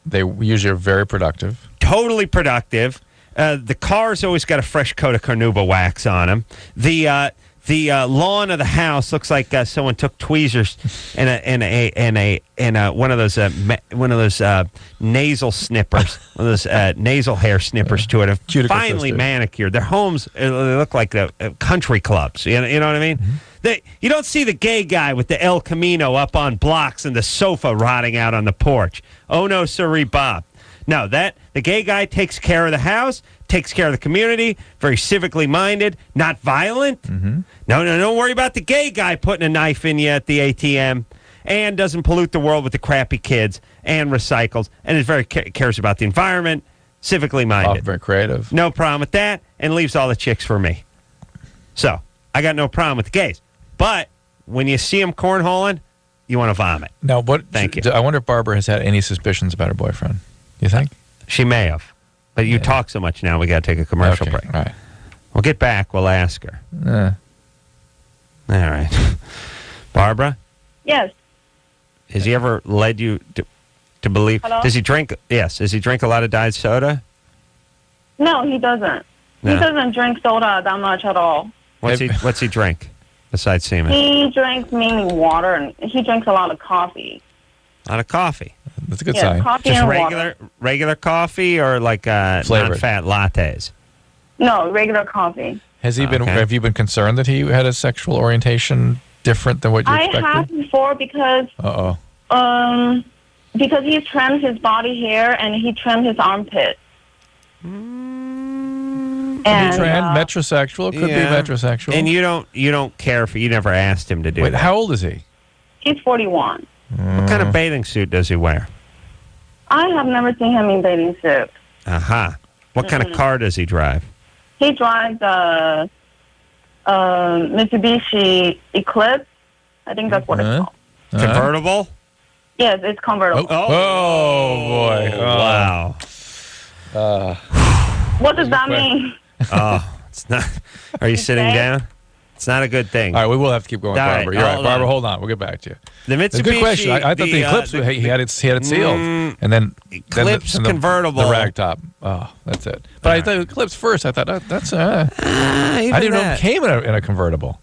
They usually are very productive. Totally productive. The car's always got a fresh coat of carnauba wax on them. The lawn of the house looks like someone took tweezers and one of those nasal snippers, one of those nasal hair snippers to it. Finely manicured. Their homes they look like country clubs. You know what I mean? You don't see the gay guy with the El Camino up on blocks and the sofa rotting out on the porch. Oh no, sirree, Bob. No, the gay guy takes care of the house, takes care of the community, very civically minded, not violent. Mm-hmm. No, don't worry about the gay guy putting a knife in you at the ATM, and doesn't pollute the world with the crappy kids, and recycles, and is very cares about the environment, civically minded. Very creative. No problem with that, and leaves all the chicks for me. So, I got no problem with the gays. But when you see them cornholing, you want to vomit. Now, Thank you. I wonder if Barbara has had any suspicions about her boyfriend. You think? She may have. But you talk so much now, we got to take a commercial break. Right. We'll get back. We'll ask her. All right. Barbara? Yes. Has he ever led you to believe? Hello? Does he drink? Yes. Does he drink a lot of diet soda? No, he doesn't. No. He doesn't drink soda that much at all. What's he drink besides semen? He drinks mainly water, and he drinks a lot of coffee. A lot of coffee. That's a good sign. Coffee Just and regular coffee or like non-fat lattes? No, regular coffee. Has he been? Have you been concerned that he had a sexual orientation different than what you expected? I have before because because he trimmed his body hair and he trimmed his armpit. And metrosexual. It could be metrosexual. And you don't care you never asked him to do that. Wait, how old is he? He's 41. What kind of bathing suit does he wear? I have never seen him in bathing suit. Aha. What kind of car does he drive? He drives a Mitsubishi Eclipse. I think that's what it's called. Convertible? Yes, it's convertible. Oh boy. Wow. What does that mean? It's not. Are you sitting down? It's not a good thing. All right, we will have to keep going, All Barbara. right, You're right, Barbara. Hold on, we'll get back to you. The Mitsubishi. It's a good question. I thought the Eclipse, he had it sealed, and then Eclipse convertible, the rag top. Oh, that's it. But I thought Eclipse first. I thought that's. I didn't know it came in a convertible.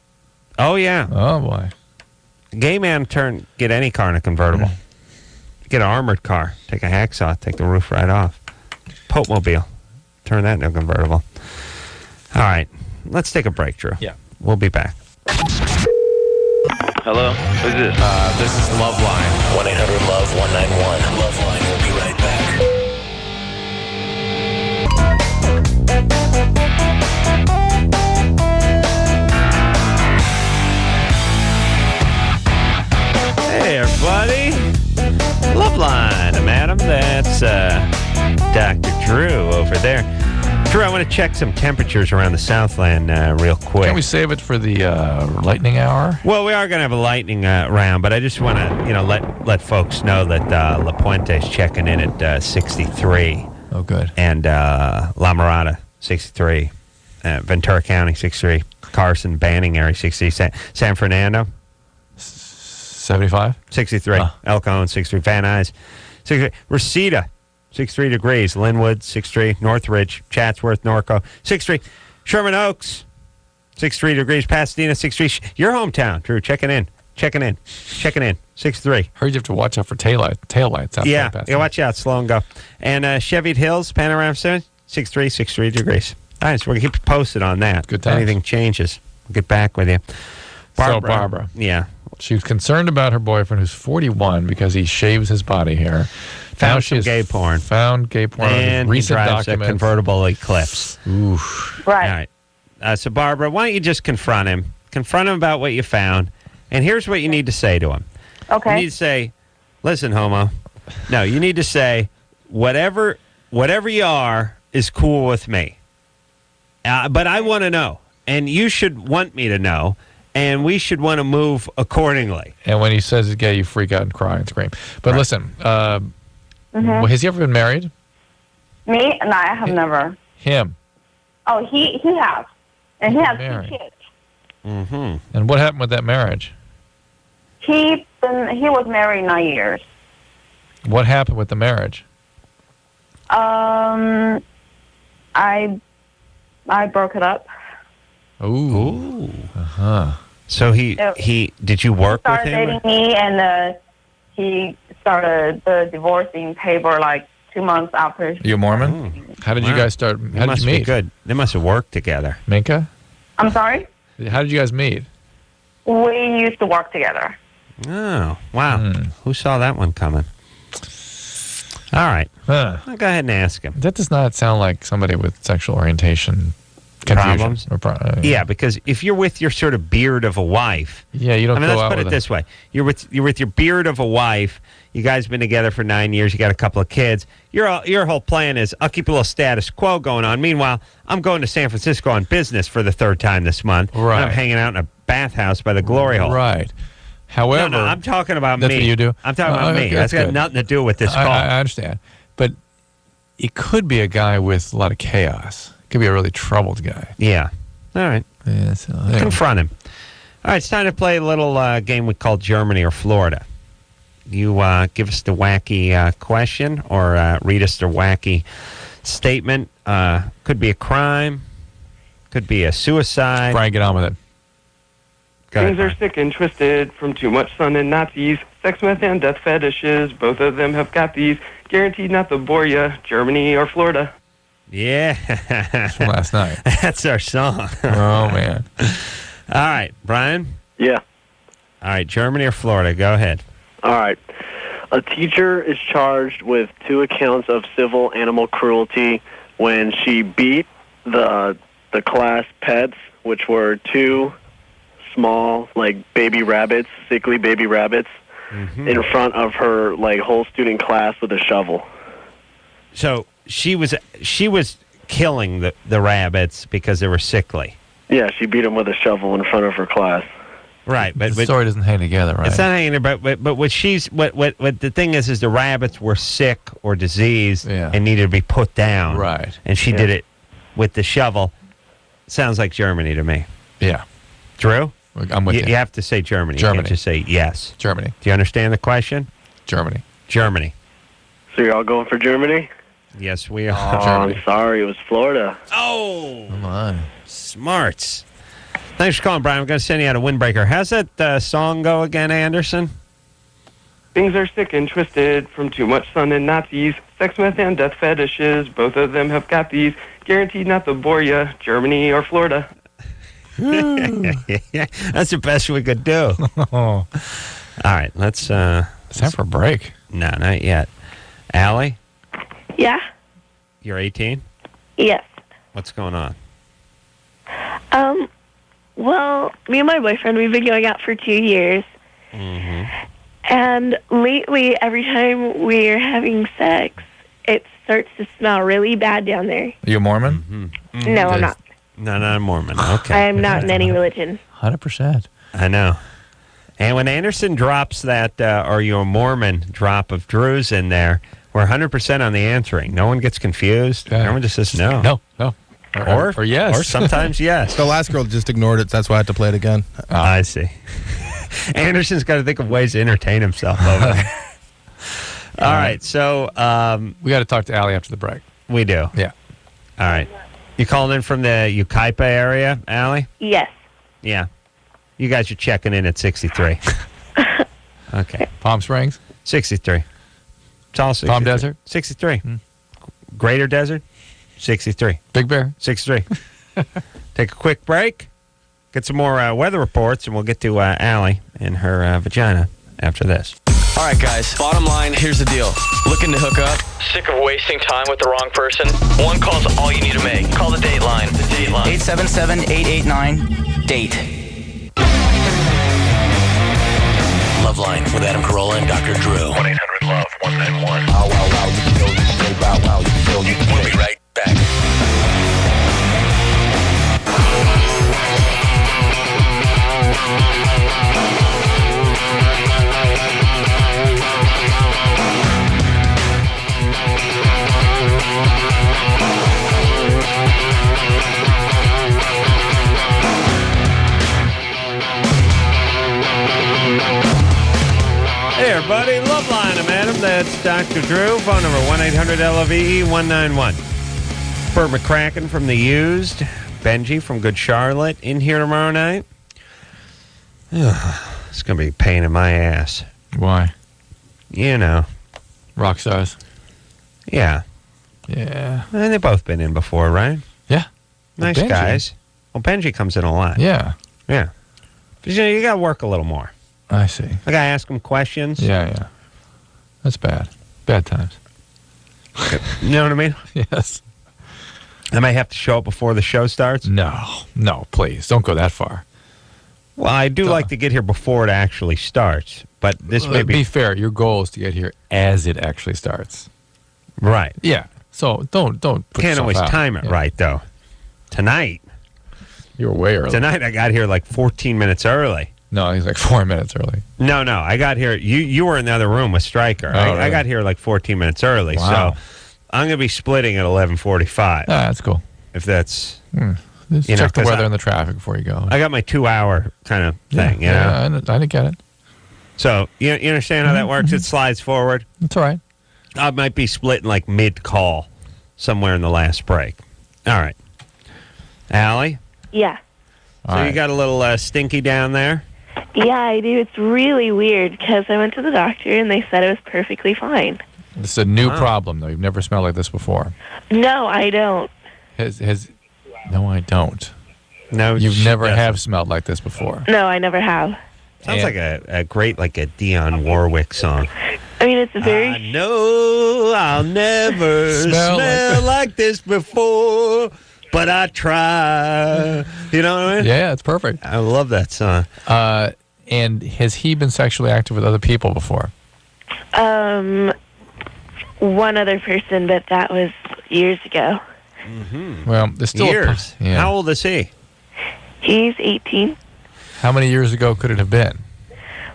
Oh yeah. Oh boy. Gay man get any car in a convertible. Get an armored car. Take a hacksaw. Take the roof right off. Pope Mobile. Turn that into a convertible. All right. Let's take a break, Drew. Yeah. We'll be back. Hello? Who's this? This is LoveLine. 1-800-LOVE-191. LoveLine will be right back. Hey, everybody. LoveLine, madam. That's Dr. Drew over there. Drew, I want to check some temperatures around the Southland real quick. Can we save it for the lightning hour? Well, we are going to have a lightning round, but I just want to, let folks know that La Puente's checking in at 63. Oh, good. And La Mirada, 63. Ventura County, 63. Carson, Banning area, 63. San Fernando, 75? 63. El Cajon, 63. Van Nuys, 63. Reseda, 63 degrees. Linwood, 63. Northridge, Chatsworth, Norco, 63. Sherman Oaks, 63 degrees. Pasadena, 63. Your hometown, Drew, checking in. 63. Heard you have to watch out for taillights. Yeah, watch out, slow and go. And Cheviot Hills, Panorama 7, 63 degrees. All right, so we're going to keep you posted on that. Good If times. anything changes, we'll get back with you. Barbara. Yeah. She was concerned about her boyfriend, who's 41, because he shaves his body hair. Found some gay porn. Found gay porn on his And he recent drives a documents. convertible Eclipse. Oof. Right. All right. So, Barbara, why don't you just confront him? Confront him about what you found. And here's what you need to say to him. Okay. You need to say, listen, homo. No, you need to say, whatever you are is cool with me. But I want to know. And you should want me to know. And we should want to move accordingly. And when he says he's gay, you freak out and cry and scream. But listen, has he ever been married? Me? No, I have never. Him. Oh, he has. And he has Married. 2 kids. Mm-hmm. And what happened with that marriage? He was married 9 years. What happened with the marriage? I broke it up. Ooh. Uh-huh. So he did you work with Started him? dating me, and he started the divorcing paper like 2 months after. Are you a Mormon? How did you Wow. guys start? They How did must you be meet? good. They must have worked together. Minka? I'm sorry? How did you guys meet? We used to work together. Oh, wow. Who saw that one coming? All right. Huh. I'll go ahead and ask him. That does not sound like somebody with sexual orientation Problems? confusions. Yeah, because if you're with your sort of beard of a wife, Yeah, you don't I mean, go let's out put with it this way: you're with your beard of a wife. You guys been together for 9 years. You got a couple of kids. Your whole plan is I'll keep a little status quo going on. Meanwhile, I'm going to San Francisco on business for the 3rd time this month. Right. And I'm hanging out in a bathhouse by the glory hole. Right. However, No, I'm talking about that's me. what you do? I'm talking about me. Okay, That's got good. nothing to do with this call. I understand. But it could be a guy with a lot of chaos. It could be a really troubled guy. Yeah. All right. Yeah, so, anyway. Confront him. All right, it's time to play a little game we call Germany or Florida. You give us the wacky question or read us the wacky statement. Could be a crime. Could be a suicide. Brian, get on with it. Go ahead, Things are Brian. sick and twisted from too much sun and Nazis. Sex, meth, and death fetishes. Both of them have got these. Guaranteed not to bore ya. Germany or Florida. Yeah. From last night. That's our song. Oh, man. All right, Brian. Yeah. All right, Germany or Florida? Go ahead. All right. A teacher is charged with 2 accounts of civil animal cruelty when she beat the class pets, which were 2 small, like, baby rabbits, sickly baby rabbits, in front of her, like, whole student class with a shovel. So she was killing the rabbits because they were sickly. Yeah, she beat them with a shovel in front of her class. Right, but The story doesn't hang together, right? it's not hanging there. But what the thing is the rabbits were sick or diseased Yeah. and needed to be put down. Right. And she did it with the shovel. Sounds like Germany to me. Yeah. Drew, I'm with you. you have to say Germany. You Germany. can't just say yes. Germany. Do you understand the question? Germany. Germany. So you're all going for Germany? Yes, we Oh, are. Germany. I'm sorry. It was Florida. Oh, Come on. smarts. Thanks for calling, Brian. I'm going to send you out a windbreaker. How's that song go again, Anderson? Things are sick and twisted from too much sun and Nazis. Sex, meth, and death fetishes. Both of them have got these. Guaranteed not to bore ya. Germany or Florida. Yeah, that's the best we could do. Oh. All right, let's. It's time for a break. No, not yet. Allie, Yeah? you're 18. Yes. What's going on? Well, me and my boyfriend, we've been going out for 2 years. Mm-hmm. And lately, every time we're having sex, it's starts to smell really bad down there. Are you a Mormon? Mm-hmm. No, I'm not. No, not a Mormon. Okay. I am not in any religion. 100%. I know. And when Anderson drops that, "Are you a Mormon?" drop of Drew's in there, we're 100% on the answering. No one gets confused. Yeah. Everyone just says no. No. Or yes. Or sometimes yes. The last girl just ignored it, so that's why I had to play it again. I see. Anderson's got to think of ways to entertain himself over there. All right, so we got to talk to Allie after the break. we do. Yeah. All right. You calling in from the Yucaipa area, Allie? Yes. Yeah. You guys are checking in at 63. Okay. Palm Springs? 63. It's all 63. Palm Desert? 63. Greater Desert? 63. Big Bear? 63. Take a quick break. Get some more weather reports, and we'll get to Allie and her vagina after this. All right, guys. Bottom line, here's the deal. Looking to hook up? Sick of wasting time with the wrong person? One call's all you need to make. Call the Dateline. The Dateline. 877-889-DATE. LoveLine with Adam Carolla and Dr. Drew. 1-800-LOVE-191. We'll be right back. Hey, everybody. LoveLine. I'm Adam. That's Dr. Drew. Phone number 1-800-LOVE-191. Bert McCracken from The Used. Benji from Good Charlotte in here tomorrow night. It's going to be a pain in my ass. Why? You know. Rock stars. Yeah. Yeah. And they've both been in before, right? Yeah. Nice Benji. guys. Well, Benji comes in a lot. Yeah. Yeah. But, you got to work a little more. I see. I got to ask him questions. Yeah. That's bad. Bad times. You know what I mean? Yes. I might have to show up before the show starts. No, please. Don't go that far. Well, I do like to get here before it actually starts, but this may Be fair. Your goal is to get here as it actually starts. right. Yeah. So don't put Can't yourself always out. time it Yeah. right, though. Tonight You were way early. I got here like 14 minutes early. No, he's like 4 minutes early. No, I got here. You were in the other room with Stryker. Oh, I really? got here like 14 minutes early, Wow. so I'm going to be splitting at 11:45. That's cool. If that's Just You know, check the 'cause weather I- and the traffic before you go. I got my 2-hour kind of thing, you know. Yeah, I didn't get it. So you understand how that works? It slides forward. That's all right. I might be splitting like mid-call somewhere in the last break. All right. Allie? Yeah. So you got a little stinky down there? Yeah, I do. It's really weird because I went to the doctor and they said it was perfectly fine. This is a new problem, though. You've never smelled like this before. No, I don't. No, I don't. No, You've never have smelled like this before. No, I never have. Sounds like a great, like a Dionne Warwick song. I mean, it's a very... I know I'll never smell like this before, but I try. You know what I mean? Yeah, it's perfect. I love that song. And has he been sexually active with other people before? One other person, but that was years ago. Mm-hmm. Well, there's still years. Yeah. How old is he? He's 18. How many years ago could it have been?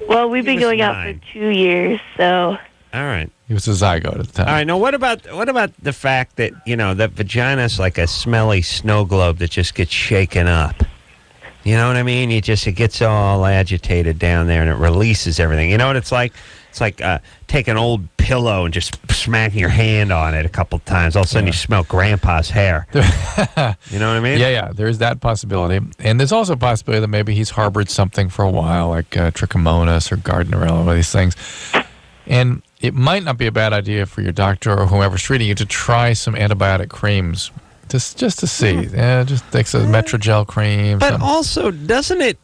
Well, we've been going out for 2 years, so... All right. He was a zygote at the time. All right. Now, what about the fact that that vagina's like a smelly snow globe that just gets shaken up? You know what I mean? It gets all agitated down there and it releases everything. You know what it's like? It's like take an old pillow and just smacking your hand on it a couple times. All of a sudden, you smell Grandpa's hair. You know what I mean? Yeah. There's that possibility. And there's also a possibility that maybe he's harbored something for a while, like Trichomonas or Gardnerella, one of these things. And it might not be a bad idea for your doctor or whoever's treating you to try some antibiotic creams. Just to see. Yeah, just take some Metrogel cream. But also, doesn't it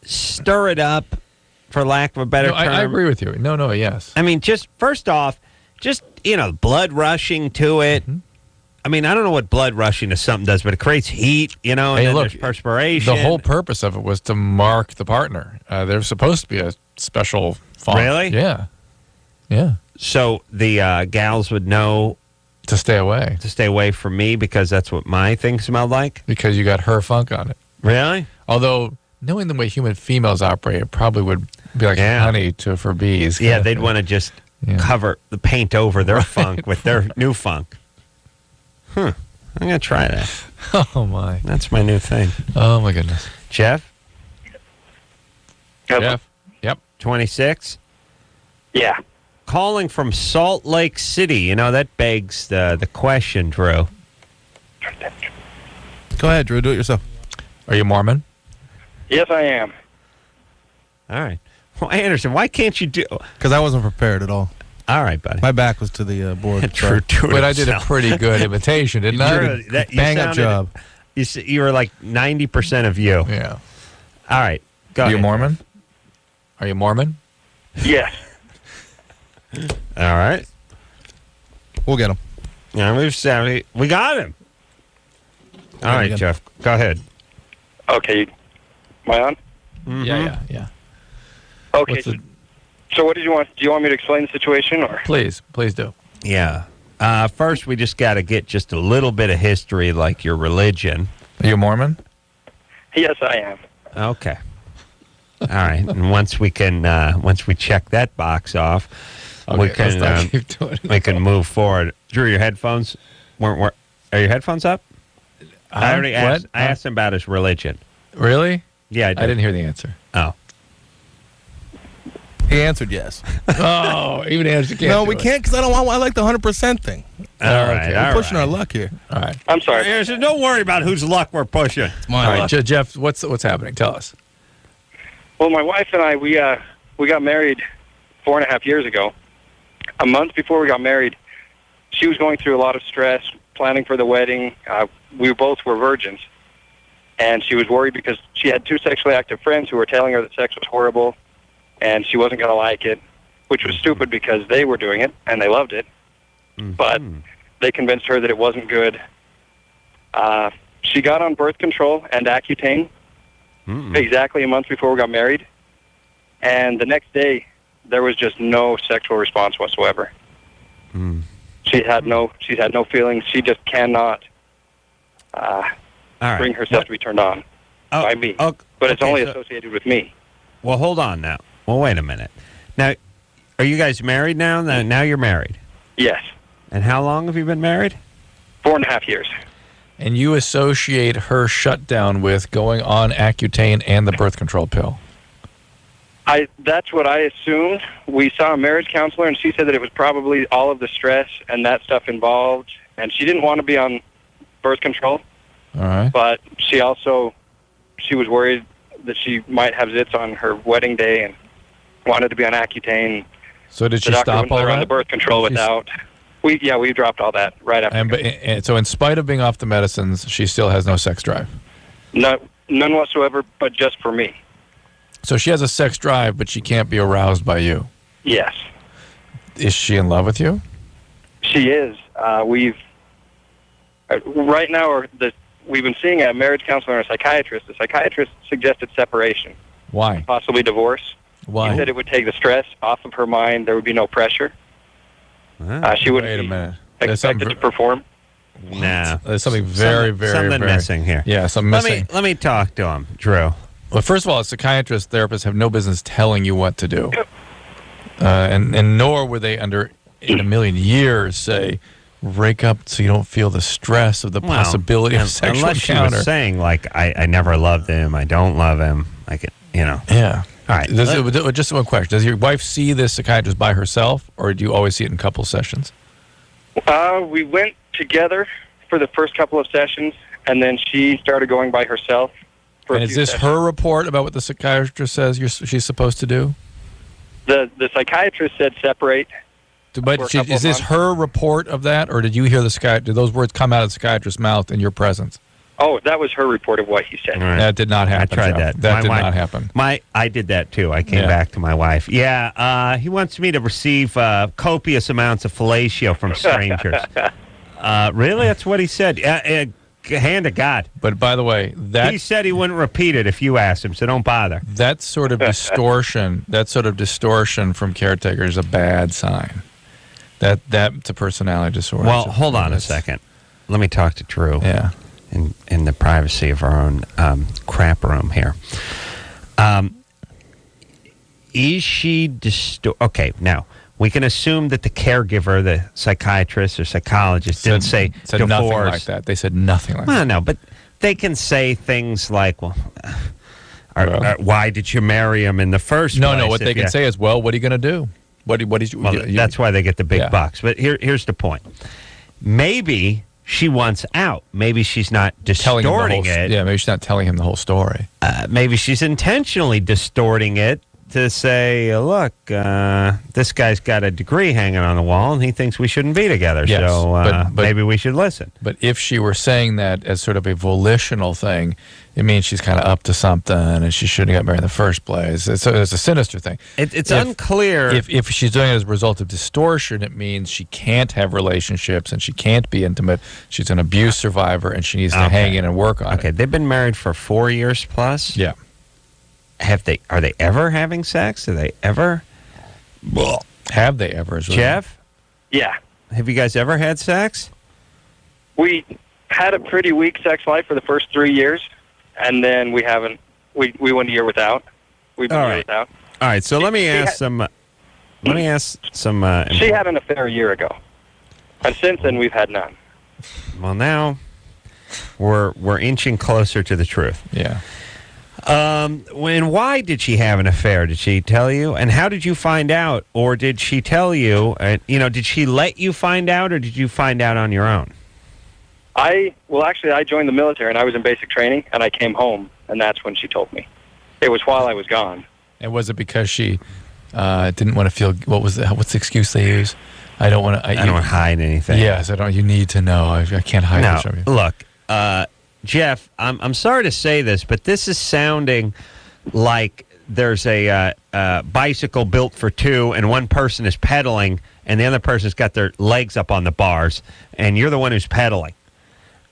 stir it up, for lack of a better term? I agree with you. No, yes. I mean, first off, blood rushing to it. Mm-hmm. I mean, I don't know what blood rushing to something does, but it creates heat, and then there's perspiration. The whole purpose of it was to mark the partner. There's supposed to be a special font. Really? Yeah. Yeah. So the gals would know To stay away. To stay away from me because that's what my thing smelled like? Because you got her funk on it. Really? Although, knowing the way human females operate, it probably would be like honey for bees. Yeah, they'd want to just cover the paint over their funk with their new funk. I'm going to try that. Oh, my. That's my new thing. Oh, my goodness. Jeff? Jeff? Yep. 26? Yeah. Calling from Salt Lake City. You know, that begs the question, Drew. Go ahead, Drew. Do it yourself. Are you Mormon? Yes, I am. All right. Well, Anderson, why can't you do... Because I wasn't prepared at all. All right, buddy. My back was to the board. True. But I did a pretty good imitation, didn't I? Bang-up job. You were like 90% of you. Yeah. All right. Go Are you ahead. Mormon? Are you Mormon? Yes. All right. We'll get him. Yeah, we got him. All right, again. Jeff. Go ahead. Okay. Am I on? Mm-hmm. Yeah. Okay. So what did you want? Do you want me to explain the situation, or? Please do. Yeah. First, we just got to get just a little bit of history, like your religion. Are you Mormon? Yes, I am. Okay. All right. And once we check that box off, we can move forward. Drew, your headphones are your headphones up? I already asked. I asked him about his religion. Really? Yeah, I didn't hear the answer. Oh. He answered yes. Oh, even Anderson can't. No, we can't because I like the 100% thing. All right. We're pushing our luck here. All right. I'm sorry. Anderson, don't worry about whose luck we're pushing. All right, Jeff, what's happening? Tell us. Well, my wife and I, we got married 4.5 years ago. A month before we got married, she was going through a lot of stress planning for the wedding. We both were virgins, and she was worried because she had 2 sexually active friends who were telling her that sex was horrible, and she wasn't going to like it, which was stupid because they were doing it and they loved it. But they convinced her that it wasn't good. She got on birth control and Accutane exactly a month before we got married, and the next day there was just no sexual response whatsoever. She's had no feelings. She just cannot bring herself to be turned on by me. But it's only associated with me. Well, hold on now. Well, wait a minute. Now, are you guys married now? Now you're married. Yes. And how long have you been married? 4.5 years. And you associate her shutdown with going on Accutane and the birth control pill. That's what I assumed. We saw a marriage counselor, and she said that it was probably all of the stress and that stuff involved, and she didn't want to be on birth control. All right. But she was worried that she might have zits on her wedding day and wanted to be on Accutane. So did she stop all that? On that? the birth control without. We dropped all that right after. And so in spite of being off the medicines, she still has no sex drive? No, none whatsoever, but just for me. So she has a sex drive, but she can't be aroused by you? Yes. Is she in love with you? She is. We've been seeing a marriage counselor and a psychiatrist. The psychiatrist suggested separation. Why? Possibly divorce. Why? He said it would take the stress off of her mind. There would be no pressure. She wouldn't be expected to perform. Nah. There's something very missing here. Yeah, something missing. Let me talk to him, Drew. Well, first of all, psychiatrists, therapists have no business telling you what to do. And nor would they in a million years say, break up so you don't feel the stress of the possibility of sexual unless encounter. She was saying, like, I never loved him, I don't love him, Yeah. All right. Just one question. Does your wife see this psychiatrist by herself, or do you always see it in couple sessions? We went together for the first couple of sessions, and then she started going by herself. And is this her report about what the psychiatrist says she's supposed to do? The psychiatrist said separate. But is this her report of that, or did you hear did those words come out of the psychiatrist's mouth in your presence? Oh, that was her report of what he said. Right. That did not happen. I tried that. That did not happen. I did that too. I came back to my wife. Yeah, he wants me to receive copious amounts of fellatio from strangers. Really? That's what he said. Hand to God. But by the way, he said he wouldn't repeat it if you asked him, so don't bother. That sort of distortion from caretaker is a bad sign. That's a personality disorder. Well, hold on a second. Let me talk to Drew. Yeah. In the privacy of our own crap room here. Is she okay, now, we can assume that the caregiver, the psychiatrist or psychologist, didn't say said nothing like that. They said nothing like that. No, but they can say things like, well, why did you marry him in the first place? No, what they can say is, well, what are you going to do? That's why they get the big bucks. But here's the point. Maybe she wants out. Maybe she's not distorting it. Yeah, maybe she's not telling him the whole story. Maybe she's intentionally distorting it to say, look, this guy's got a degree hanging on the wall, and he thinks we shouldn't be together. Yes, so but maybe we should listen. But if she were saying that as sort of a volitional thing, it means she's kind of up to something, and she shouldn't have got married in the first place. It's a sinister thing. It's unclear. If she's doing it as a result of distortion, it means she can't have relationships and she can't be intimate. She's an abuse survivor, and she needs to hang in and work on it. Okay, they've been married for 4 years plus? Yeah. Are they ever having sex? Have they ever? Jeff? Yeah. Have you guys ever had sex? We had a pretty weak sex life for the first 3 years, and then we haven't. We went a year without. We've been a year without. All right, so let me ask some. She had an affair a year ago, and since then we've had none. Well, now we're inching closer to the truth. Yeah. Why did she have an affair? Did she tell you? And how did you find out? Or did she tell you? Did she let you find out, or did you find out on your own? I joined the military, and I was in basic training, and I came home, and that's when she told me. It was while I was gone. And was it because she didn't want to feel? What's the excuse they use? I don't want to. I don't want to hide anything. Yes, I don't. You need to know. I can't hide this from you. Look, Jeff, I'm sorry to say this, but this is sounding like there's a bicycle built for two, and one person is pedaling, and the other person's got their legs up on the bars, and you're the one who's pedaling.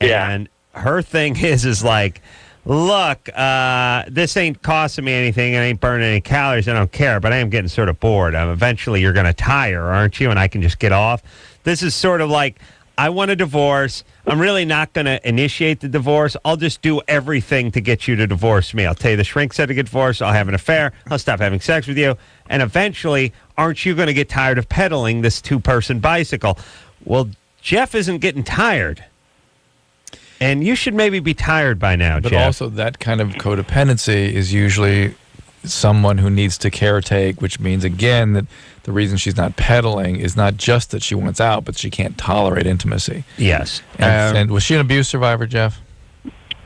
Yeah. And her thing is like, look, this ain't costing me anything. It ain't burning any calories. I don't care, but I am getting sort of bored. Eventually, you're going to tire, aren't you? And I can just get off. This is sort of like, I want a divorce. I'm really not going to initiate the divorce. I'll just do everything to get you to divorce me. I'll tell you the shrink said to get divorced. I'll have an affair. I'll stop having sex with you. And eventually, aren't you going to get tired of pedaling this two-person bicycle? Well, Jeff isn't getting tired. And you should maybe be tired by now, But Jeff. also, that kind of codependency is usually someone who needs to caretake, which means, again, that the reason she's not pedaling is not just that she wants out, but she can't tolerate intimacy. Yes. And was she an abuse survivor, Jeff?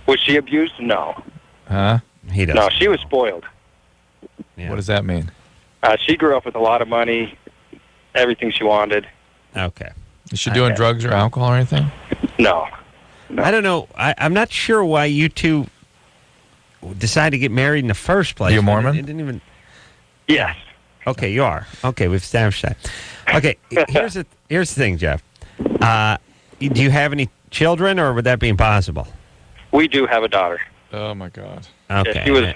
Was she abused? No. Huh? He does. No, she was spoiled. Yeah. What does that mean? She grew up with a lot of money, everything she wanted. Okay. Is she doing drugs or alcohol or anything? No. I don't know. I'm not sure why you two decided to get married in the first place. Are you a Mormon? It didn't even. Yes. Okay, you are. Okay, we've established that. Okay, here's the thing, Jeff. Do you have any children, or would that be impossible? We do have a daughter. Oh, my God. Okay. Yeah, she was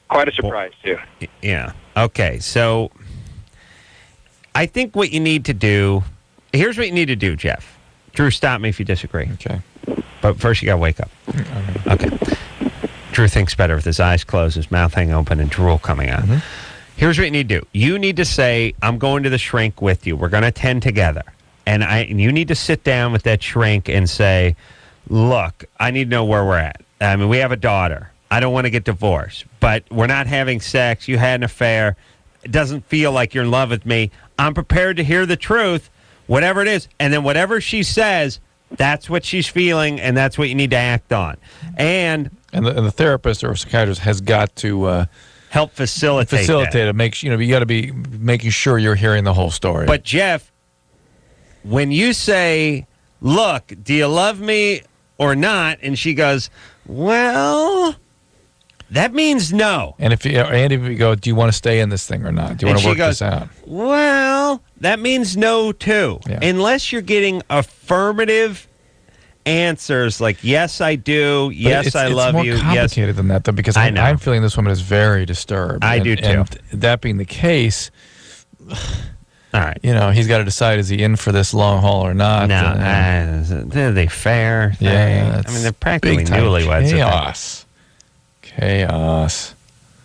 quite a surprise, too. Yeah. Okay, so I think what you need to do, here's what you need to do, Jeff. Drew, stop me if you disagree. Okay. But first you got to wake up. Okay. Drew thinks better with his eyes closed, his mouth hanging open, and drool coming out. Mm-hmm. Here's what you need to do. You need to say, I'm going to the shrink with you. We're going to attend together. And you need to sit down with that shrink and say, look, I need to know where we're at. I mean, we have a daughter. I don't want to get divorced, but we're not having sex. You had an affair. It doesn't feel like you're in love with me. I'm prepared to hear the truth, whatever it is. And then whatever she says, that's what she's feeling, and that's what you need to act on. And the therapist or psychiatrist has got to help facilitate it. Make you got to be making sure you're hearing the whole story. But Jeff, when you say, "Look, do you love me or not?" and she goes, "Well," that means no. And if you go, "Do you want to stay in this thing or not? Do you want to work this out?" Well, that means no too. Yeah. Unless you're getting affirmative answers like, yes, I do, yes, I love you. It's more complicated than that, though, because I'm feeling this woman is very disturbed. I do, too. And that being the case, All right. He's got to decide, is he in for this long haul or not? No, are they fair? Yeah. I mean, they're practically big-time newlyweds. Chaos.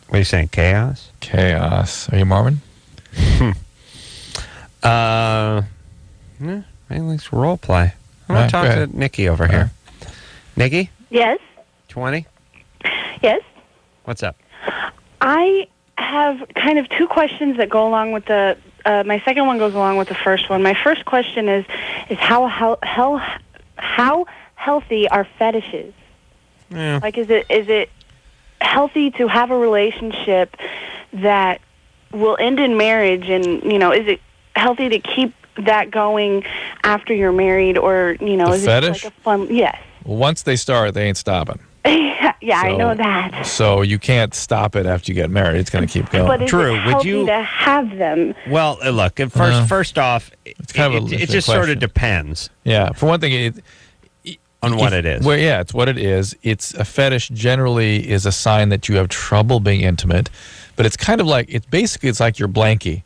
What are you saying, chaos? Chaos. Are you Mormon? Maybe let's role play. I want to talk to Nikki over here. Nikki? Yes. 20? Yes. What's up? I have kind of two questions that go along with the. My second one goes along with the first one. My first question is how healthy are fetishes? Yeah. Like, is it healthy to have a relationship that will end in marriage, and is it healthy to keep that going after you're married, or is fetish? it like a fun? Yes. Well, once they start, they ain't stopping. Yeah, I know that. So you can't stop it after you get married. It's going to keep going. But is it healthy to have them? Well, look, first off, it just sort of depends. Yeah, for one thing, on what it is. Well, yeah, it's what it is. It's a fetish. Generally, is a sign that you have trouble being intimate, but it's kind of like it's like your blankie.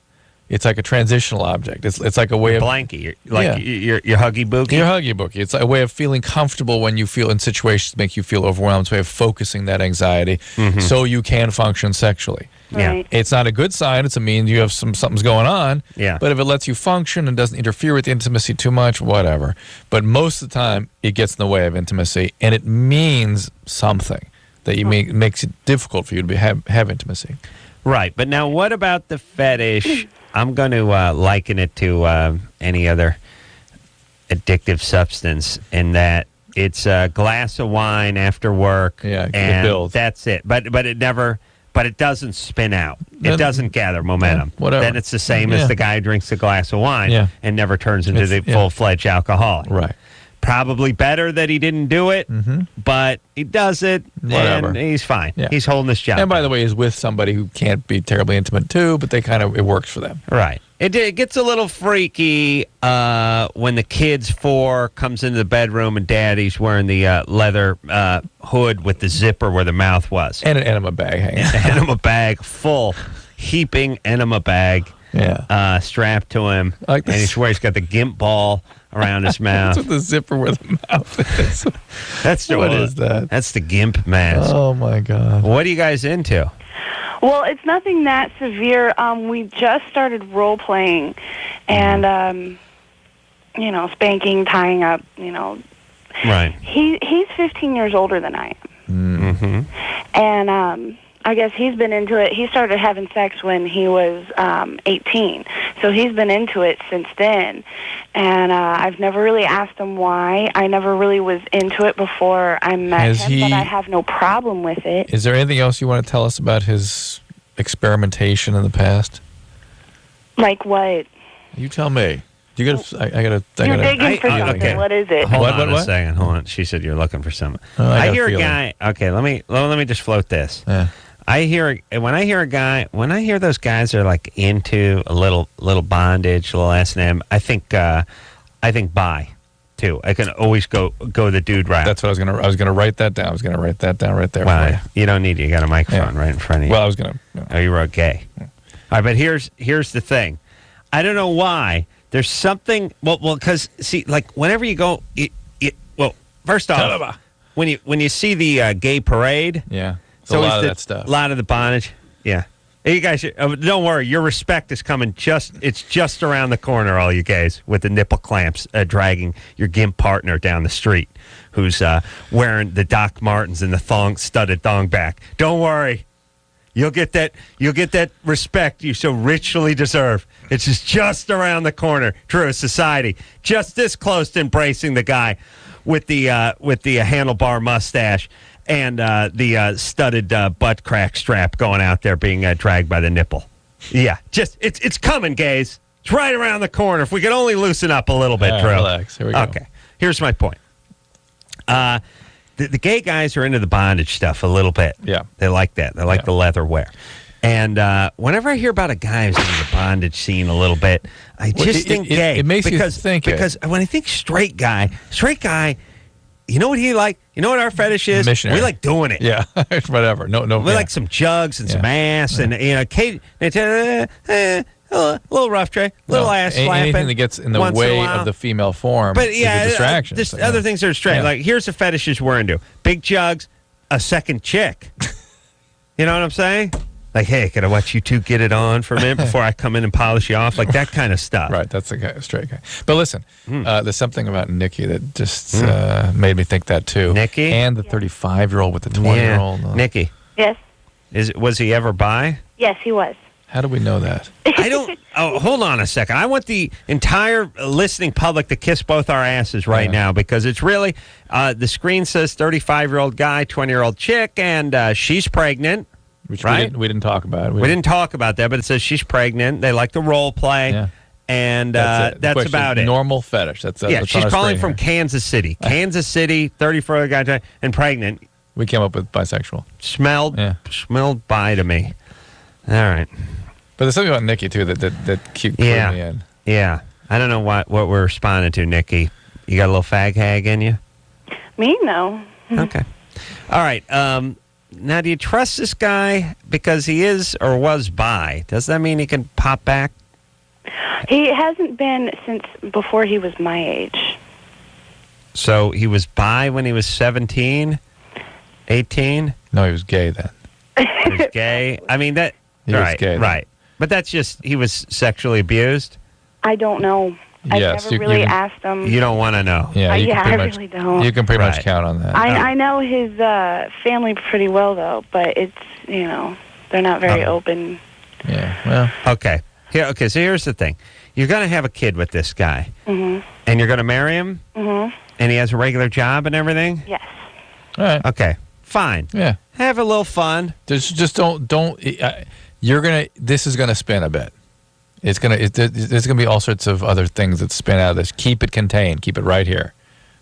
It's like a transitional object. It's like a way of blankie. Your huggy boogie. Your huggy boogie. It's a way of feeling comfortable when you feel in situations that make you feel overwhelmed. It's a way of focusing that anxiety so you can function sexually. Yeah, it's not a good sign. It's a mean you have something's going on. Yeah, but if it lets you function and doesn't interfere with the intimacy too much, whatever. But most of the time, it gets in the way of intimacy, and it means something that makes it difficult for you to have intimacy. Right, but now what about the fetish? I'm going to liken it to any other addictive substance in that it's a glass of wine after work, and that's it. But it doesn't spin out. It doesn't gather momentum. Whatever. Then it's the same as the guy who drinks a glass of wine and never turns into the full-fledged alcoholic. Right. Probably better that he didn't do it, but he does it, and he's fine. Yeah. He's holding his job. And by the way, he's with somebody who can't be terribly intimate too, but it works for them. Right. It gets a little freaky when the kid's 4 comes into the bedroom and daddy's wearing the leather hood with the zipper where the mouth was. And an enema bag hanging. An enema bag, heaping enema bag strapped to him. Like and he's got the gimp ball around his mouth. That's the zipper where the mouth is. What is that? That's the gimp mask. Oh, my God. What are you guys into? Well, it's nothing that severe. We just started role-playing and, spanking, tying up, Right. He's 15 years older than I am. Mm-hmm. And I guess he's been into it. He started having sex when he was 18. So he's been into it since then. And I've never really asked him why. I never really was into it before I met him, but I have no problem with it. Is there anything else you want to tell us about his experimentation in the past? Like what? You tell me. You're digging for something. Okay. What is it? Hold on a second. Hold on. She said you're looking for something. I hear a guy. Okay, let me just float this. Yeah. When I hear those guys are like into a little bondage, a little S&M. I think bi too. I can always go the dude route. That's what I was gonna write that down. I was gonna write that down right there. Well, you don't need it. You got a microphone right in front of you. Well, I was gonna. Oh, you wrote gay. Yeah. All right, but here's the thing. I don't know why. There's something. Well, because see, like whenever you go, first off, when you see the gay parade, it's a lot of that stuff. A lot of the bondage, yeah. Hey, you guys, don't worry. Your respect is coming. It's just around the corner, all you guys, with the nipple clamps dragging your gimp partner down the street, who's wearing the Doc Martens and the studded thong back. Don't worry. You'll get that respect you so richly deserve. It's just around the corner. True society, just this close to embracing the guy with the handlebar mustache and the studded butt crack strap going out there being dragged by the nipple. Yeah, just it's coming, gays. It's right around the corner. If we could only loosen up a little bit, Drew. Relax. Here we go. Okay, here's my point. The gay guys are into the bondage stuff a little bit. Yeah. They like that. They like the leather wear. And whenever I hear about a guy who's into the bondage scene a little bit, I just think gay. It makes you think because when I think straight guy, you know what he like? You know what our fetish is? Missionary. We like doing it. Yeah, whatever. No. We like some jugs and some ass and Kate. A little rough trade, little ass slapping. Anything that gets in the way of the female form but is yeah, a distraction. Just other things are straight. Yeah. Like, here's the fetishes we're into. Big jugs, a second chick. You know what I'm saying? Like, hey, can I watch you two get it on for a minute before I come in and polish you off? Like, that kind of stuff. Right, that's a straight guy. But listen, there's something about Nikki that just made me think that too. Nikki? And the 35-year-old with the 20-year-old. Yeah. Nikki. Yes. Was he ever bi? Yes, he was. How do we know that? I don't. Oh, hold on a second. I want the entire listening public to kiss both our asses right now, because it's really the screen says 35-year-old guy, 20-year-old chick, and she's pregnant. Which right? we didn't talk about. We didn't talk about that, but it says she's pregnant. They like the role play, and that's about it. Normal fetish. That's she's on calling screen from here. Kansas City. Kansas City, 34-year-old guy, and pregnant. We came up with bisexual. Smelled bi to me. All right. But there's something about Nikki too that cute me in. Yeah. I don't know what we're responding to, Nikki. You got a little fag hag in you? Me? No. Okay. All right. Now, do you trust this guy because he is or was bi? Does that mean he can pop back? He hasn't been since before he was my age. So he was bi when he was 17, 18? No, he was gay then. He was gay? I mean, that... He was gay then. Right. But that's just, he was sexually abused? I don't know. Yes, I've never really asked him. You don't want to know? Yeah, I much, really don't. You can pretty much count on that. I know his family pretty well, though, but it's, they're not very open. Yeah, well. Okay. So here's the thing. You're going to have a kid with this guy. Mm-hmm. And you're going to marry him? Mm-hmm. And he has a regular job and everything? Yes. All right. Okay. Fine. Yeah. Have a little fun. Just don't. This is gonna spin a bit. There's gonna be all sorts of other things that spin out of this. Keep it contained. Keep it right here.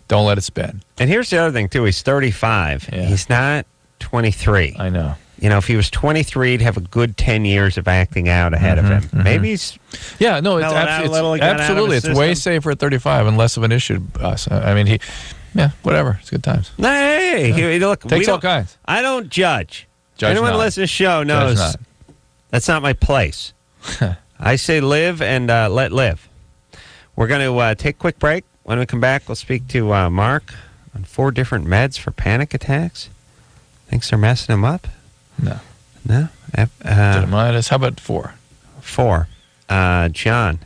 Don't let it spin. And here's the other thing too. He's 35. Yeah. He's not 23. I know. If he was 23, he'd have a good 10 years of acting out ahead of him. Mm-hmm. Maybe he's... Yeah, no, it's absolutely. It's way safer at 35 and less of an issue to us. I mean, whatever. It's good times. Hey, look. Takes all kinds. I don't judge. Judge Anyone not. who listens to the show knows that's not my place. I say live and let live. We're going to take a quick break. When we come back, we'll speak to Mark on 4 different meds for panic attacks. Thinks they're messing him up? No. How about 4? 4. John.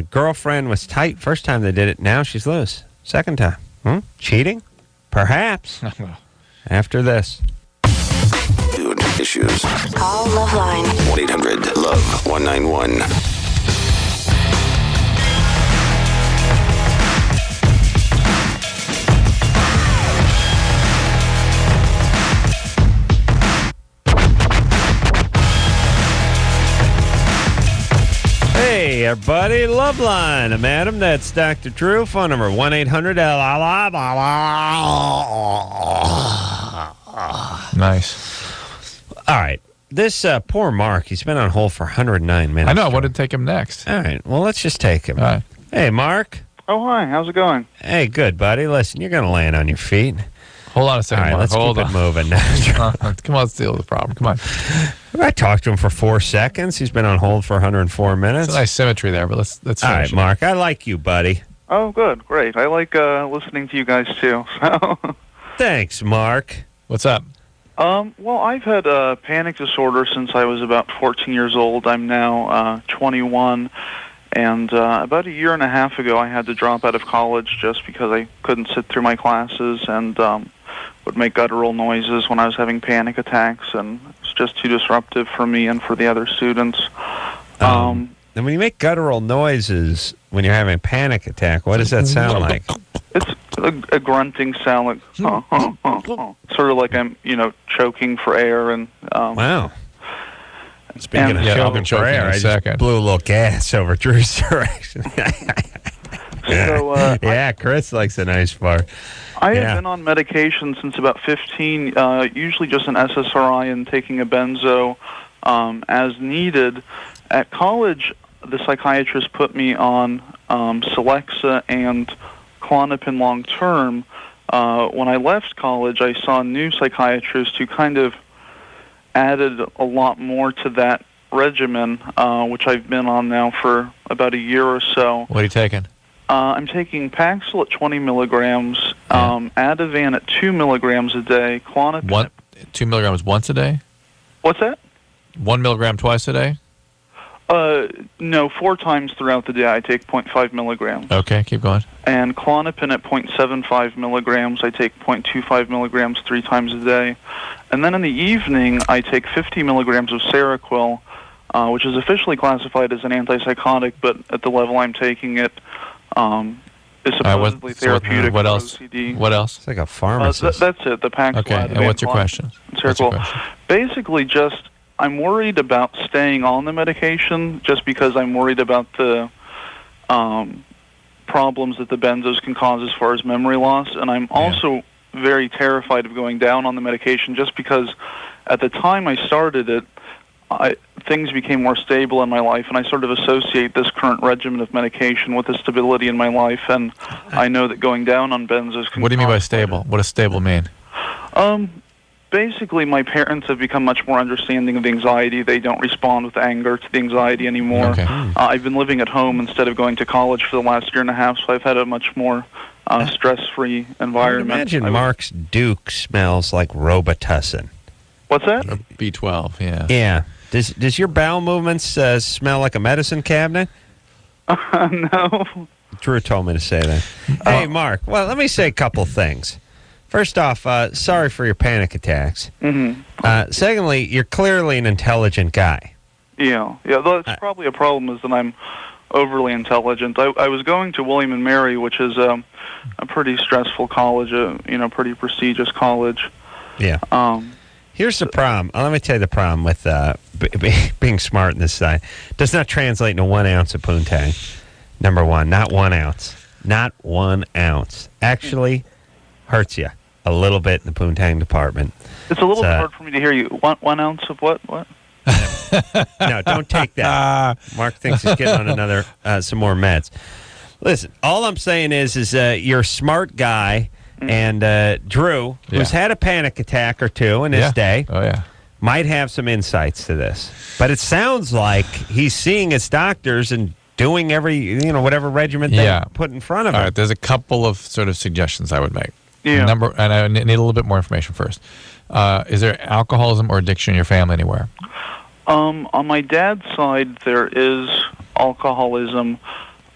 Girlfriend was tight first time they did it. Now she's loose. Second time. Cheating? Perhaps. After this. Dude, issues. Call LoveLine. 1-800-LOVE-191. Hey, everybody. LoveLine. Madam, that's Dr. Drew. Phone number 1-800 Nice. All right. This poor Mark, he's been on hold for 109 minutes. I know. I wanted to take him next. All right. Well, let's just take him. All right. Hey, Mark. Oh, hi. How's it going? Hey, good, buddy. Listen, you're going to land on your feet. Hold on a second, All right, Mark. let's Hold keep on. it moving now. Come on, let's deal with the problem. Come on. I talked to him for 4 seconds. He's been on hold for 104 minutes. It's a nice symmetry there, but let's All right, finish it. Mark. I like you, buddy. Oh, good. Great. I like listening to you guys, too. So. Thanks, Mark. What's up? Well, I've had a panic disorder since I was about 14 years old. I'm now 21. And about a year and a half ago, I had to drop out of college just because I couldn't sit through my classes and would make guttural noises when I was having panic attacks, and it's just too disruptive for me and for the other students. And when you make guttural noises when you're having a panic attack, what does that sound like? It's a grunting sound, like sort of like I'm, choking for air. And wow. Speaking of choking for air, I just blew a little gas over Drew's direction. Yeah, Chris likes a nice fart. I have been on medication since about 15, usually just an SSRI and taking a benzo as needed. At college, the psychiatrist put me on Celexa and Klonopin long-term. When I left college, I saw a new psychiatrist who kind of added a lot more to that regimen, which I've been on now for about a year or so. What are you taking? I'm taking Paxil at 20 milligrams, Ativan at 2 milligrams a day, Klonopin. 2 milligrams once a day? What's that? 1 milligram twice a day? No, 4 times throughout the day I take 0.5 milligrams. Okay, keep going. And Klonopin at 0.75 milligrams. I take 0.25 milligrams 3 times a day. And then in the evening, I take 50 milligrams of Seroquel, which is officially classified as an antipsychotic, but at the level I'm taking it, is supposedly therapeutic what for else? OCD. What else? It's like a pharmacist. That's it, the Paxil. Okay, and what's your question? Basically just, I'm worried about staying on the medication just because I'm worried about the problems that the benzos can cause as far as memory loss, and I'm also very terrified of going down on the medication just because at the time I started it, things became more stable in my life, and I sort of associate this current regimen of medication with the stability in my life, and I know that going down on benzos can... What do you mean by stable? What does stable mean? Basically, my parents have become much more understanding of the anxiety. They don't respond with anger to the anxiety anymore. Okay. I've been living at home instead of going to college for the last year and a half, so I've had a much more stress-free environment. Imagine Mark's Duke smells like Robitussin. What's that? B12, yeah. Yeah. Does your bowel movements smell like a medicine cabinet? No. Drew told me to say that. Hey, Mark. Well, let me say a couple things. First off, sorry for your panic attacks. Mm-hmm. Secondly, you're clearly an intelligent guy. Yeah. That's probably a problem is that I'm overly intelligent. I was going to William and Mary, which is a pretty stressful college, pretty prestigious college. Yeah. Here's the problem. Let me tell you the problem with being smart in this side. Does not translate into 1 ounce of poontang. Number one, not 1 ounce. Not 1 ounce. Actually hurts you a little bit in the poontang department. It's a little hard for me to hear you. 1 ounce of what? What? No, don't take that. Mark thinks he's getting on another some more meds. Listen, all I'm saying is you're a smart guy, and Drew, who's had a panic attack or two in his day, might have some insights to this. But it sounds like he's seeing his doctors and doing whatever regimen they put in front of him. All right, there's a couple of sort of suggestions I would make. Yeah. And I need a little bit more information first. Is there alcoholism or addiction in your family anywhere? On my dad's side, there is alcoholism.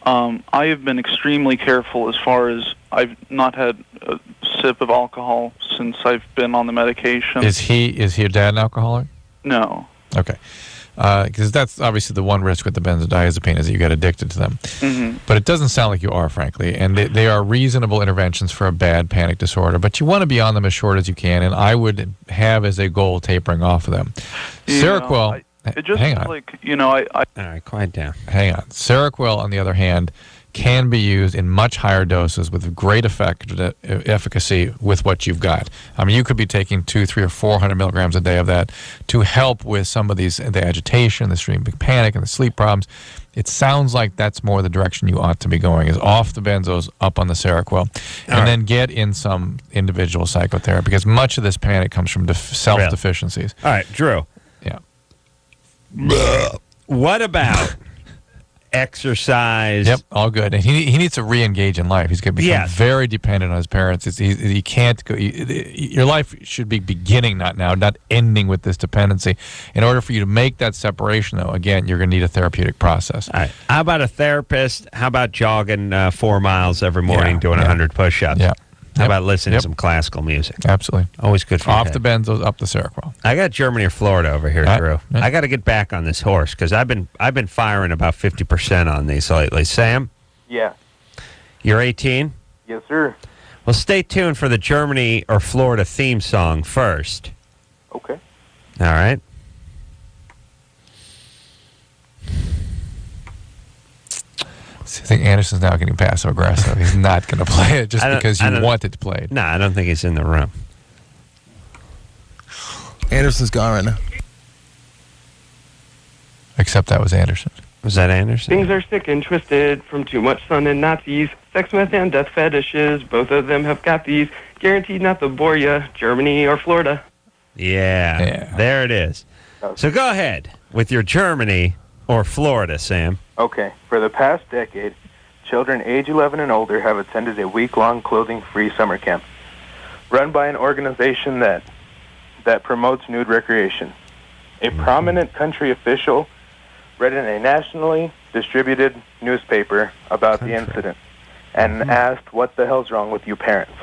I have been extremely careful as far as I've not had a sip of alcohol since I've been on the medication. Is your dad an alcoholic? No. Okay. Because that's obviously the one risk with the benzodiazepine is that you get addicted to them. Mm-hmm. But it doesn't sound like you are, frankly. And they are reasonable interventions for a bad panic disorder. But you want to be on them as short as you can. And I would have as a goal tapering off of them. Seroquel. Hang on. All right, quiet down. Hang on. Seroquel, on the other hand, can be used in much higher doses with great efficacy with what you've got. I mean, you could be taking 200, 300, or 400 milligrams a day of that to help with some of the agitation, the extreme panic, and the sleep problems. It sounds like that's more the direction you ought to be going, is off the benzos, up on the Seroquel, and then get in some individual psychotherapy, because much of this panic comes from self-deficiencies. All right, Drew. Yeah. What about exercise? Yep, all good. And he needs to re-engage in life. He's going to become very dependent on his parents. He can't go. Your life should be beginning, not ending with this dependency. In order for you to make that separation, though, again, you're going to need a therapeutic process. All right. How about a therapist? How about jogging 4 miles every morning, doing 100 push-ups? Yeah. How about listening to some classical music? Absolutely. Always good for off the benzos, up the Seroquel. I got Germany or Florida over here, Drew. I got to get back on this horse because I've been firing about 50% on these lately. Sam? Yeah. You're 18? Yes, sir. Well, stay tuned for the Germany or Florida theme song first. Okay. All right. I think Anderson's now getting passive aggressive. He's not going to play it just because you wanted to play it. No, I don't think he's in the room. Anderson's gone right now. Except that was Anderson. Was that Anderson? Things are sick and twisted from too much sun and Nazis. Sex, meth, and death fetishes. Both of them have got these. Guaranteed not to bore ya. Germany or Florida. Yeah. There it is. So go ahead with your Germany or Florida, Sam. Okay. For the past decade, children age 11 and older have attended a week-long clothing-free summer camp run by an organization that promotes nude recreation. A prominent country official read in a nationally distributed newspaper about the incident and asked, "What the hell's wrong with you parents?"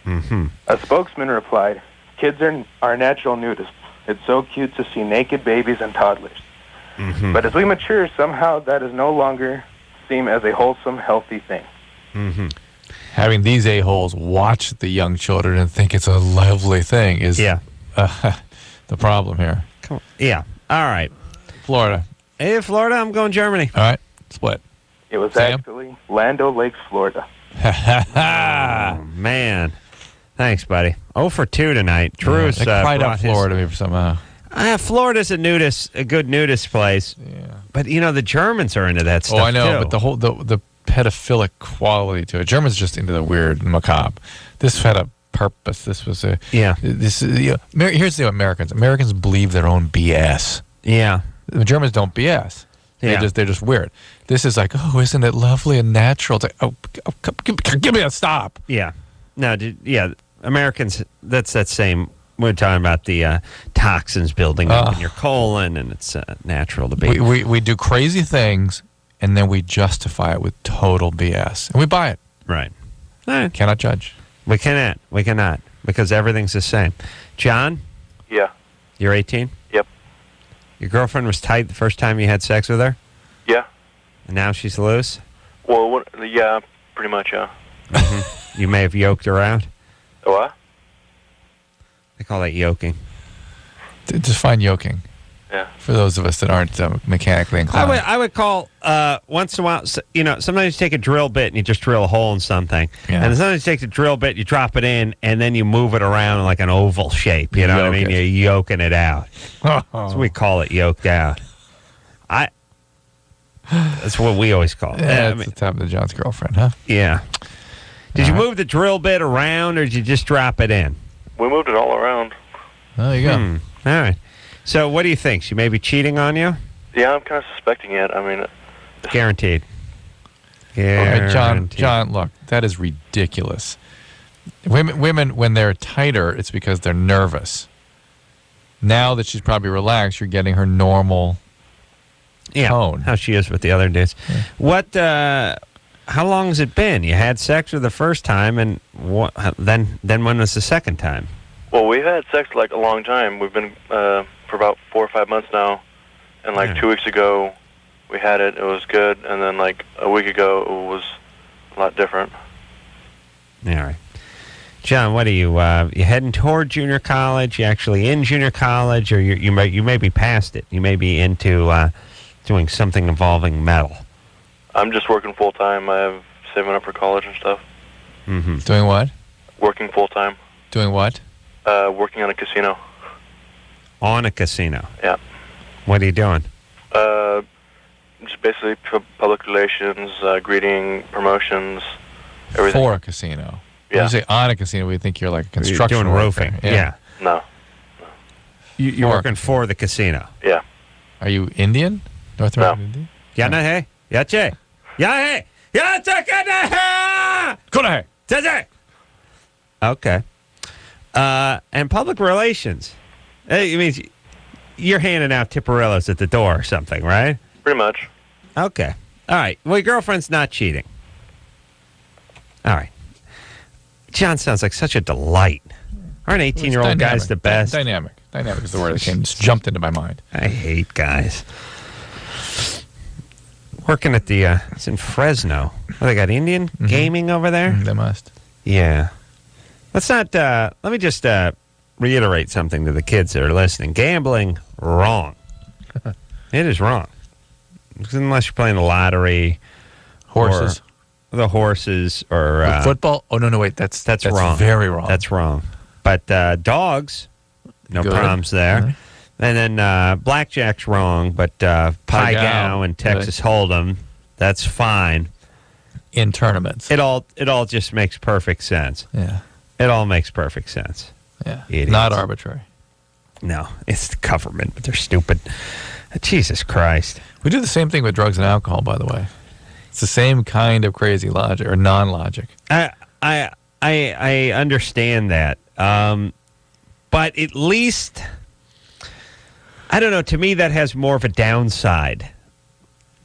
A spokesman replied, "Kids are natural nudists. It's so cute to see naked babies and toddlers. But as we mature, somehow that is no longer seem as a wholesome, healthy thing." Having these a-holes watch the young children and think it's a lovely thing is the problem here. Yeah. All right. Florida. Hey, Florida, I'm going Germany. All right. Split. It was actually Lando Lakes, Florida. Oh, man. Thanks, buddy. 0 for 2 tonight. Drew's They cried out brought Florida to me for somehow. Florida's a good nudist place. Yeah. But, the Germans are into that stuff, Oh, I know, too. but the whole the pedophilic quality to it. Germans just into the weird and macabre. This had a purpose. This was a... Yeah. This is, here's the Americans. Americans believe their own BS. Yeah. The Germans don't BS. Yeah. They're just weird. This is like, oh, isn't it lovely and natural? It's like, give me a stop. Yeah. No, Americans, that's that same... We're talking about the toxins building up in your colon, and it's natural to be. We do crazy things, and then we justify it with total BS. And we buy it. Right. Cannot judge. We cannot, because everything's the same. John? Yeah. You're 18? Yep. Your girlfriend was tight the first time you had sex with her? Yeah. And now she's loose? Well, yeah, pretty much, yeah. You may have yoked her out? What? They call that yoking. Define yoking. Yeah. For those of us that aren't mechanically inclined. I would call once in a while. Sometimes you take a drill bit and you just drill a hole in something, and sometimes you take the drill bit, you drop it in, and then you move it around like an oval shape. You know what I mean? You're yoking it out. So we call it yoked out. That's what we always call it. Yeah, that's the time of John's girlfriend, huh? Yeah. Did you move the drill bit around, or did you just drop it in? We moved it all around. There you go. All right. So what do you think? She may be cheating on you? Yeah, I'm kind of suspecting it. I mean... Guaranteed. All right, John, look, that is ridiculous. Women, when they're tighter, it's because they're nervous. Now that she's probably relaxed, you're getting her normal tone. How she is with the other dudes. Yeah. How long has it been? You had sex with the first time, and then when was the second time? Well, we've had sex like a long time. We've been for about 4 or 5 months now, and 2 weeks ago we had it. It was good, and then like a week ago it was a lot different. All right, John, what are you heading toward junior college? You actually in junior college, or you may be past it? You may be into doing something involving metal. I'm just working full time. I have saving up for college and stuff. Doing what? Working full time. Doing what? Working on a casino. On a casino? Yeah. What are you doing? Just basically public relations, greeting, promotions, everything. For a casino? Yeah. When you say on a casino, we think you're like a construction You're doing worker. roofing. Yeah. No. You're working for the casino? Yeah. Are you Indian? North American Indian? Yanahe? Yache? Yahe? Yachakanahe! Kunahe! Teze! Okay. And public relations. It means you're handing out tipperillos at the door or something, right? Pretty much. Okay. All right. Well, your girlfriend's not cheating. All right. John sounds like such a delight. Aren't 18-year-old guys the best? Dynamic. Dynamic is the word that just jumped into my mind. I hate guys. Working at the, it's in Fresno. Oh, they got Indian gaming over there? They must. Yeah. Let's not, let me just reiterate something to the kids that are listening. Gambling, wrong. It is wrong. Unless you're playing the lottery. Horses. Or the horses or... football? Oh, no, wait. That's wrong. Very wrong. That's wrong. But dogs, no problems there. Right. And then blackjack's wrong, but Pai Gow and Texas Hold'em, that's fine. In tournaments. It all just makes perfect sense. Yeah. It all makes perfect sense. Yeah. Idiots. Not arbitrary. No, it's the government, but they're stupid. Jesus Christ. We do the same thing with drugs and alcohol, by the way. It's the same kind of crazy logic or non-logic. I understand that, but at least I don't know. To me, that has more of a downside.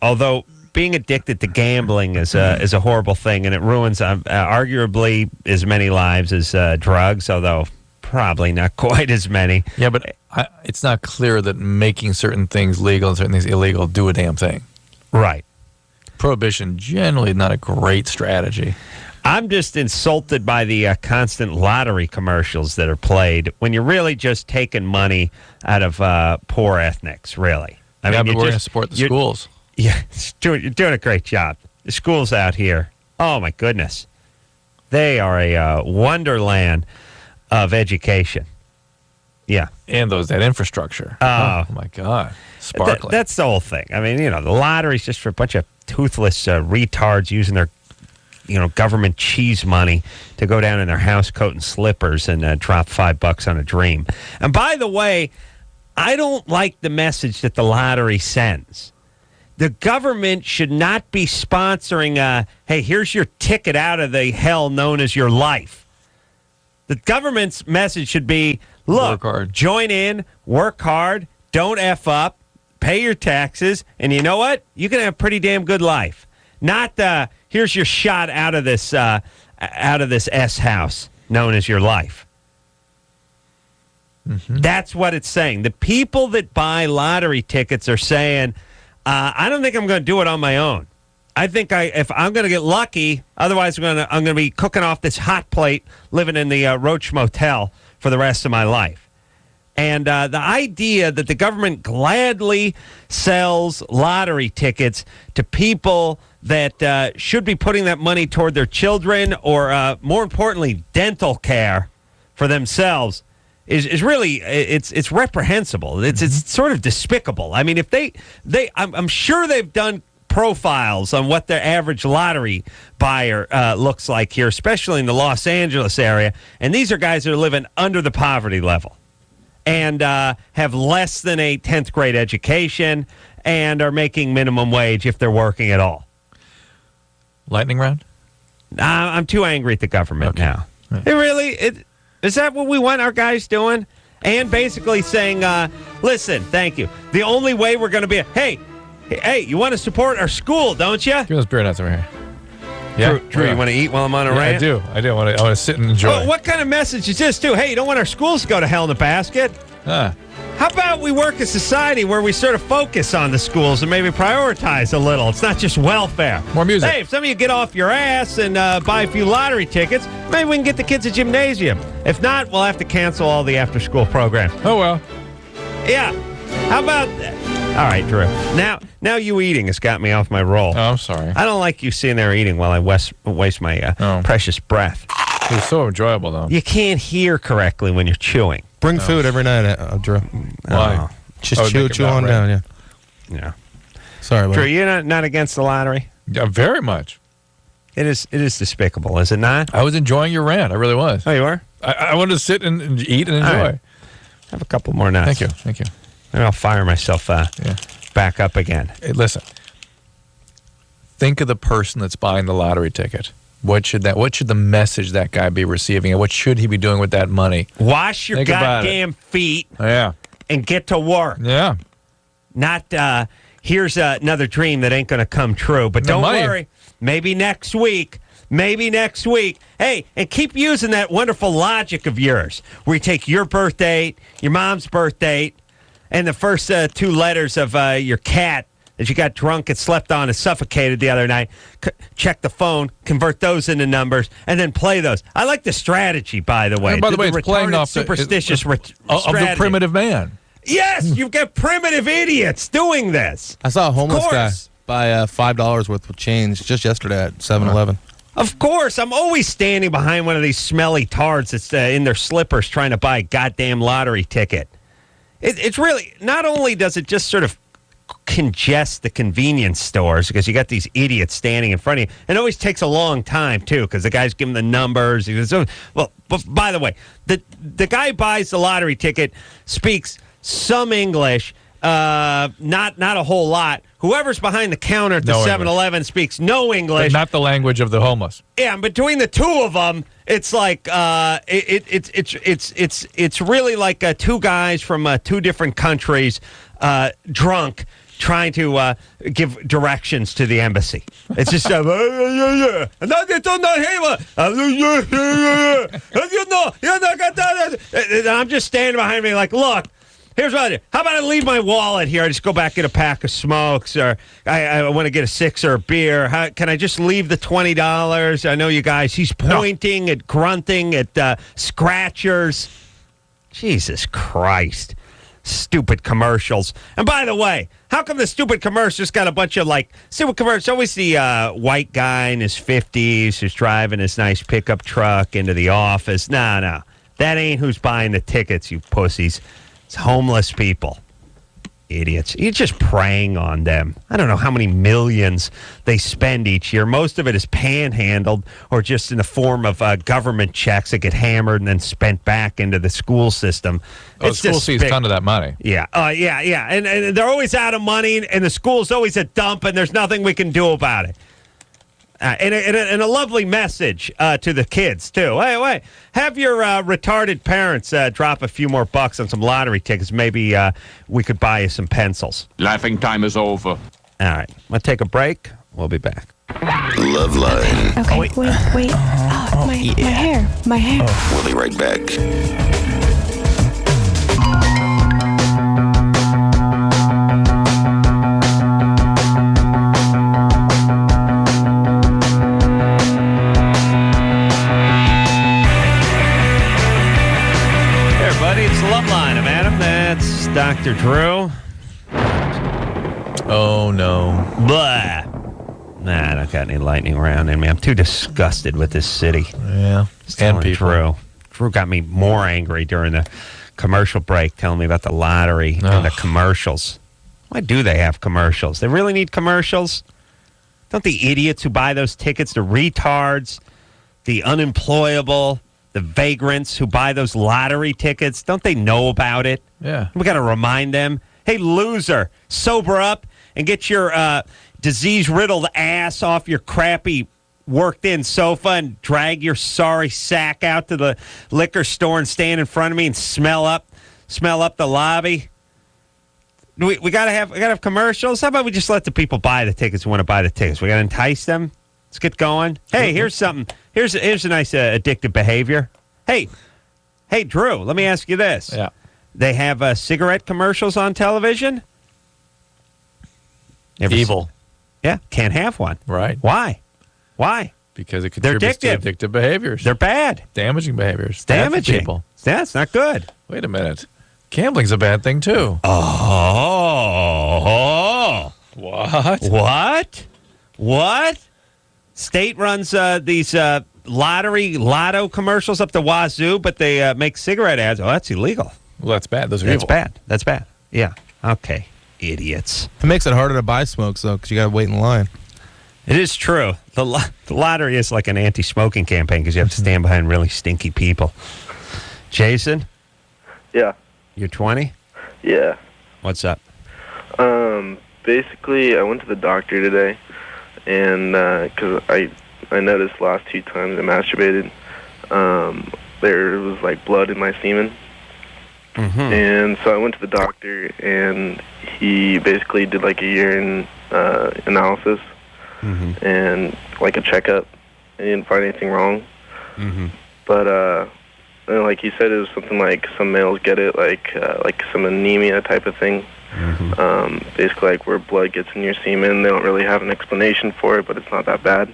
Although being addicted to gambling is a horrible thing, and it ruins arguably as many lives as drugs. Although probably not quite as many. Yeah, but it's not clear that making certain things legal and certain things illegal do a damn thing. Right. Prohibition generally not a great strategy. I'm just insulted by the constant lottery commercials that are played when you're really just taking money out of poor ethnics, really. But we're going to support the schools. Yeah, you're doing a great job. The schools out here, oh my goodness. They are a wonderland of education. Yeah. And that infrastructure. Oh my God. Sparkling. That's the whole thing. I mean, the lottery's just for a bunch of toothless retards using their government cheese money to go down in their house coat and slippers and drop $5 on a dream. And by the way, I don't like the message that the lottery sends. The government should not be sponsoring hey, here's your ticket out of the hell known as your life. The government's message should be, look, join in, work hard, don't F up, pay your taxes, and you know what? You can have a pretty damn good life. Not here's your shot out of this S house known as your life. Mm-hmm. That's what it's saying. The people that buy lottery tickets are saying, I don't think I'm going to do it on my own. I think if I'm going to get lucky, otherwise I'm going to be cooking off this hot plate, living in the Roach Motel for the rest of my life. And the idea that the government gladly sells lottery tickets to people that should be putting that money toward their children or, more importantly, dental care for themselves is really it's reprehensible. It's sort of despicable. I mean, if I'm sure they've done profiles on what their average lottery buyer looks like here, especially in the Los Angeles area. And these are guys that are living under the poverty level and have less than a 10th grade education and are making minimum wage if they're working at all. Lightning round? I'm too angry at the government now. Right. Is that what we want our guys doing? And basically saying, listen, thank you. The only way we're going to be, hey, you want to support our school, don't you? Give those beer nuts over here. Yeah, Drew, you want to eat while I'm on a rant? I do. I want to sit and enjoy. Oh, what kind of message is this, too? Hey, you don't want our schools to go to hell in a basket? How about we work a society where we sort of focus on the schools and maybe prioritize a little? It's not just welfare. More music. Hey, if some of you get off your ass and buy a few lottery tickets, maybe we can get the kids a gymnasium. If not, we'll have to cancel all the after-school programs. Oh, well. Yeah. How about that? All right, Drew. Now you eating has got me off my roll. Oh, I'm sorry. I don't like you sitting there eating while I waste my precious breath. It was so enjoyable, though. You can't hear correctly when you're chewing. Bring food every night, Drew. Why? Just chew on down, yeah. Yeah. Sorry, buddy. Drew, you're not against the lottery? Yeah, very much. It is despicable, is it not? I was enjoying your rant. I really was. Oh, you are? I wanted to sit and eat and enjoy. Right. Have a couple more nuts. Thank you. And I'll fire myself back up again. Hey, listen. Think of the person that's buying the lottery ticket. What should the message that guy be receiving, and what should he be doing with that money? Wash your goddamn feet. Yeah. And get to work. Yeah. Not here's another dream that ain't going to come true. But don't worry. Maybe next week. Hey, and keep using that wonderful logic of yours where you take your birth date, your mom's birth date, and the first two letters of your cat that you got drunk and slept on and suffocated the other night. Check the phone, convert those into numbers, and then play those. I like the strategy, by the way. And by the way, it's playing off superstitious of the primitive man. Yes, you've got primitive idiots doing this. I saw a homeless guy buy $5 worth of change just yesterday at 7-Eleven. Of course, I'm always standing behind one of these smelly tards that's in their slippers trying to buy a goddamn lottery ticket. It's really, not only does it just sort of congest the convenience stores because you got these idiots standing in front of you. And it always takes a long time, too, because the guy's giving the numbers. He goes, oh, well, but by the way, the guy who buys the lottery ticket speaks some English, not a whole lot. Whoever's behind the counter at the 7-Eleven speaks no English. But not the language of the homeless. Yeah, and between the two of them, it's like it's really like two guys from two different countries, drunk, trying to give directions to the embassy. It's just I'm just standing behind me like, look. Here's what I do. How about I leave my wallet here? I just go back, get a pack of smokes, or I want to get a six or a beer. Can I just leave the $20? I know you guys. He's pointing at grunting at scratchers. Jesus Christ. Stupid commercials. And by the way, how come the stupid commercials got a bunch of stupid commercials? Always the white guy in his 50s who's driving his nice pickup truck into the office. No. That ain't who's buying the tickets, you pussies. It's homeless people. Idiots. You're just preying on them. I don't know how many millions they spend each year. Most of it is panhandled or just in the form of government checks that get hammered and then spent back into the school system. The school sees a ton of that money. Yeah. Yeah. And they're always out of money, and the school's always a dump, and there's nothing we can do about it. And a lovely message to the kids, too. Wait. Have your retarded parents drop a few more bucks on some lottery tickets. Maybe we could buy you some pencils. Laughing time is over. All right. We'll take a break. We'll be back. LoveLine. Okay, wait. Oh, my hair. My hair. We'll be right back. LoveLine. I'm Adam. That's Dr. Drew. Oh, no. Blah. Nah, I don't got any lightning around in me. I'm too disgusted with this city. Yeah. And people. Drew got me more angry during the commercial break, telling me about the lottery and the commercials. Why do they have commercials? They really need commercials? Don't the idiots who buy those tickets, the retards, the unemployable, the vagrants who buy those lottery tickets, don't they know about it? Yeah. We got to remind them, hey, loser, sober up and get your disease-riddled ass off your crappy worked-in sofa and drag your sorry sack out to the liquor store and stand in front of me and smell up the lobby. We got to have commercials. How about we just let the people buy the tickets who want to buy the tickets? We got to entice them. Let's get going. Hey, here's something. Here's a nice addictive behavior. Hey, Drew, let me ask you this. Yeah. They have cigarette commercials on television? Evil. Yeah, can't have one. Right. Why? Because it contributes to addictive behaviors. They're bad. Damaging behaviors. Damaging. People. That's not good. Wait a minute. Gambling's a bad thing, too. Oh. What? State runs these lotto commercials up the wazoo, but they make cigarette ads. Oh, that's illegal. Well, that's bad. Those are evil. That's bad. Yeah. Okay. Idiots. It makes it harder to buy smokes, though, because you got to wait in line. It is true. The lottery is like an anti-smoking campaign because you have to stand behind really stinky people. Jason? Yeah. You're 20? Yeah. What's up? Basically, I went to the doctor today, and because I noticed the last 2 times I masturbated, there was like blood in my semen. Mm-hmm. And so I went to the doctor, and he basically did like a urine analysis and like a checkup. And he didn't find anything wrong. Mm-hmm. But like he said, it was something like some males get it, like some anemia type of thing. Basically, like where blood gets in your semen. They don't really have an explanation for it, but it's not that bad.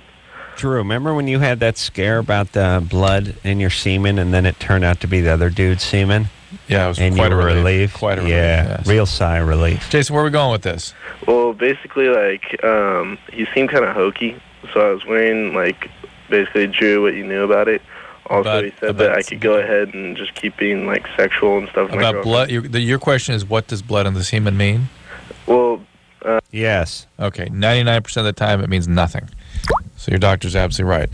Drew, remember when you had that scare about the blood in your semen, and then it turned out to be the other dude's semen? Yeah, it was and quite you a were relief. relieved. Quite a relief. Yeah, Yes. real sigh of relief. Jason, where are we going with this? Well, basically, like he seemed kind of hokey, so I was wondering, like, basically, Drew, what you knew about it. Also, he said that I could go ahead and just keep being like sexual and stuff. With my About blood. Your question is, what does blood in the semen mean? Well, Yes. Okay, 99% of the time it means nothing. So your doctor's absolutely right.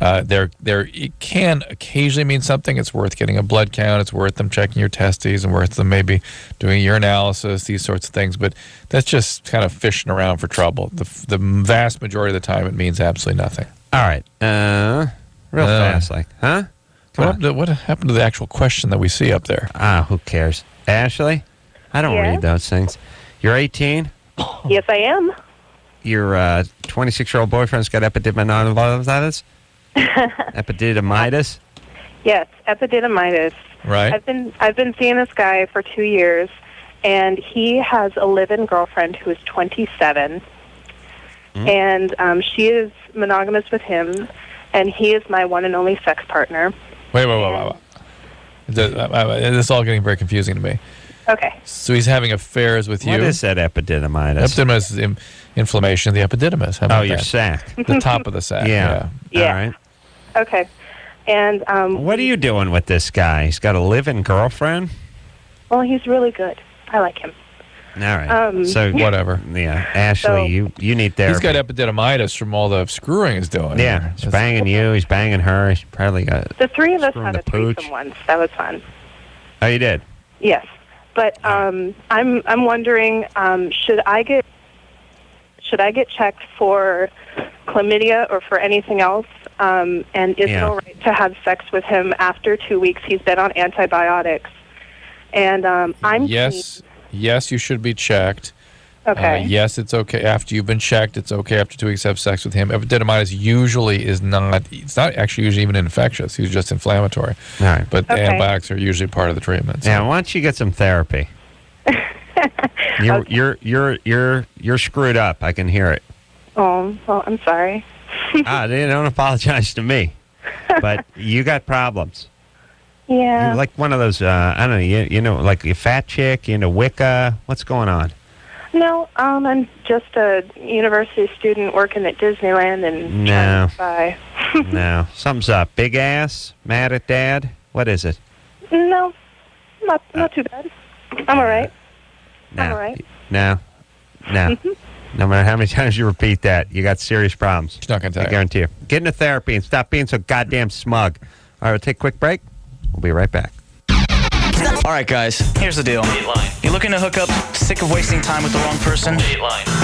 It can occasionally mean something. It's worth getting a blood count. It's worth them checking your testes and worth them maybe doing your analysis, these sorts of things. But that's just kind of fishing around for trouble. The vast majority of the time it means absolutely nothing. All right. Real fast, huh? What happened to the actual question that we see up there? Who cares? Ashley? I don't read those things. You're 18? Yes, I am. Your 26-year-old boyfriend's got epididymitis? Epididymitis? Yes, epididymitis. Right. I've been seeing this guy for 2 years, and he has a live-in girlfriend who is 27, and she is monogamous with him, and he is my one and only sex partner. Wait. This is all getting very confusing to me. Okay. So he's having affairs with you. What is that epididymitis? Epididymitis is inflammation of the epididymis. How about your that? sac. The top of the sac. Yeah. All right. Okay. And what are you doing with this guy? He's got a live-in girlfriend? well, he's really good. I like him. All right. So whatever. Yeah, Ashley, you need therapy. He's got epididymitis from all the screwing he's doing. Yeah, he's banging you. He's banging her. He's probably got. The three of us screwing had the a threesome pooch. once. That was fun. Oh, you did? Yes, but I'm wondering, should I get checked for chlamydia or for anything else? And is it all right to have sex with him after 2 weeks? He's been on antibiotics, and I'm Yes, you should be checked. Okay. Yes, it's okay after you've been checked. It's okay after 2 weeks to have sex with him. Epididymitis usually is not. It's not actually usually even infectious. He's just inflammatory. All right. But antibiotics are usually part of the treatment. So. Yeah. Why don't you get some therapy? You're screwed up. I can hear it. Oh, well, I'm sorry. They don't apologize to me, but you got problems. Yeah. You're like one of those. I don't know. You know, like a fat chick. You know, Wicca. What's going on? No, I'm just a university student working at Disneyland and No. trying to buy. No, something's up. Big ass. Mad at dad. What is it? No, not too bad. I'm all right. No. I'm all right. No. No matter how many times you repeat that, you got serious problems. She's not going to tell I guarantee you. Get into therapy and stop being so goddamn smug. All right, we'll take a quick break. We'll be right back. All right, guys, here's the deal. You looking to hook up? Sick of wasting time with the wrong person?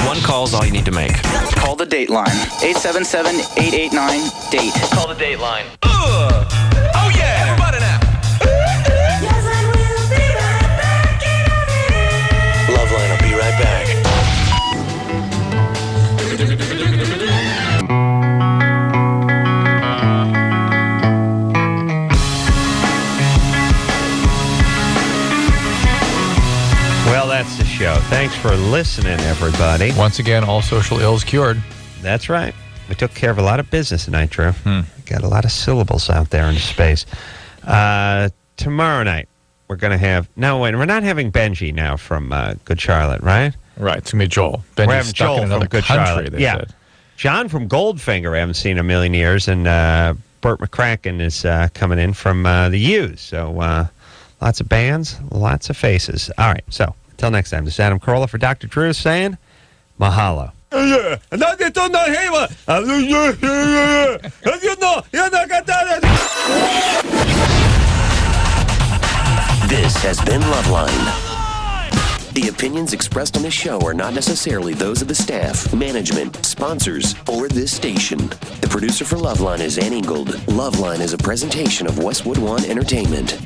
One call's all you need to make. Call the Dateline. 877-889-DATE. Call the Dateline. Oh, yeah! Everybody now! LoveLine will be right back. Well, that's the show. Thanks for listening, everybody. Once again, all social ills cured. That's right. We took care of a lot of business tonight, Drew. Got a lot of syllables out there in space. Tomorrow night, we're going to have... No, wait, we're not having Benji now from Good Charlotte, right? Right, it's going to be Joel. Benji's we're having stuck Joel in another from Good country, Charlotte. they said. John from Goldfinger, I haven't seen in a million years, and Burt McCracken is coming in from the U's. So lots of bands, lots of faces. All right, so until next time, this is Adam Carolla for Dr. Drew saying mahalo. This has been LoveLine. The opinions expressed on this show are not necessarily those of the staff, management, sponsors, or this station. The producer for LoveLine is Ann Ingold. LoveLine is a presentation of Westwood One Entertainment.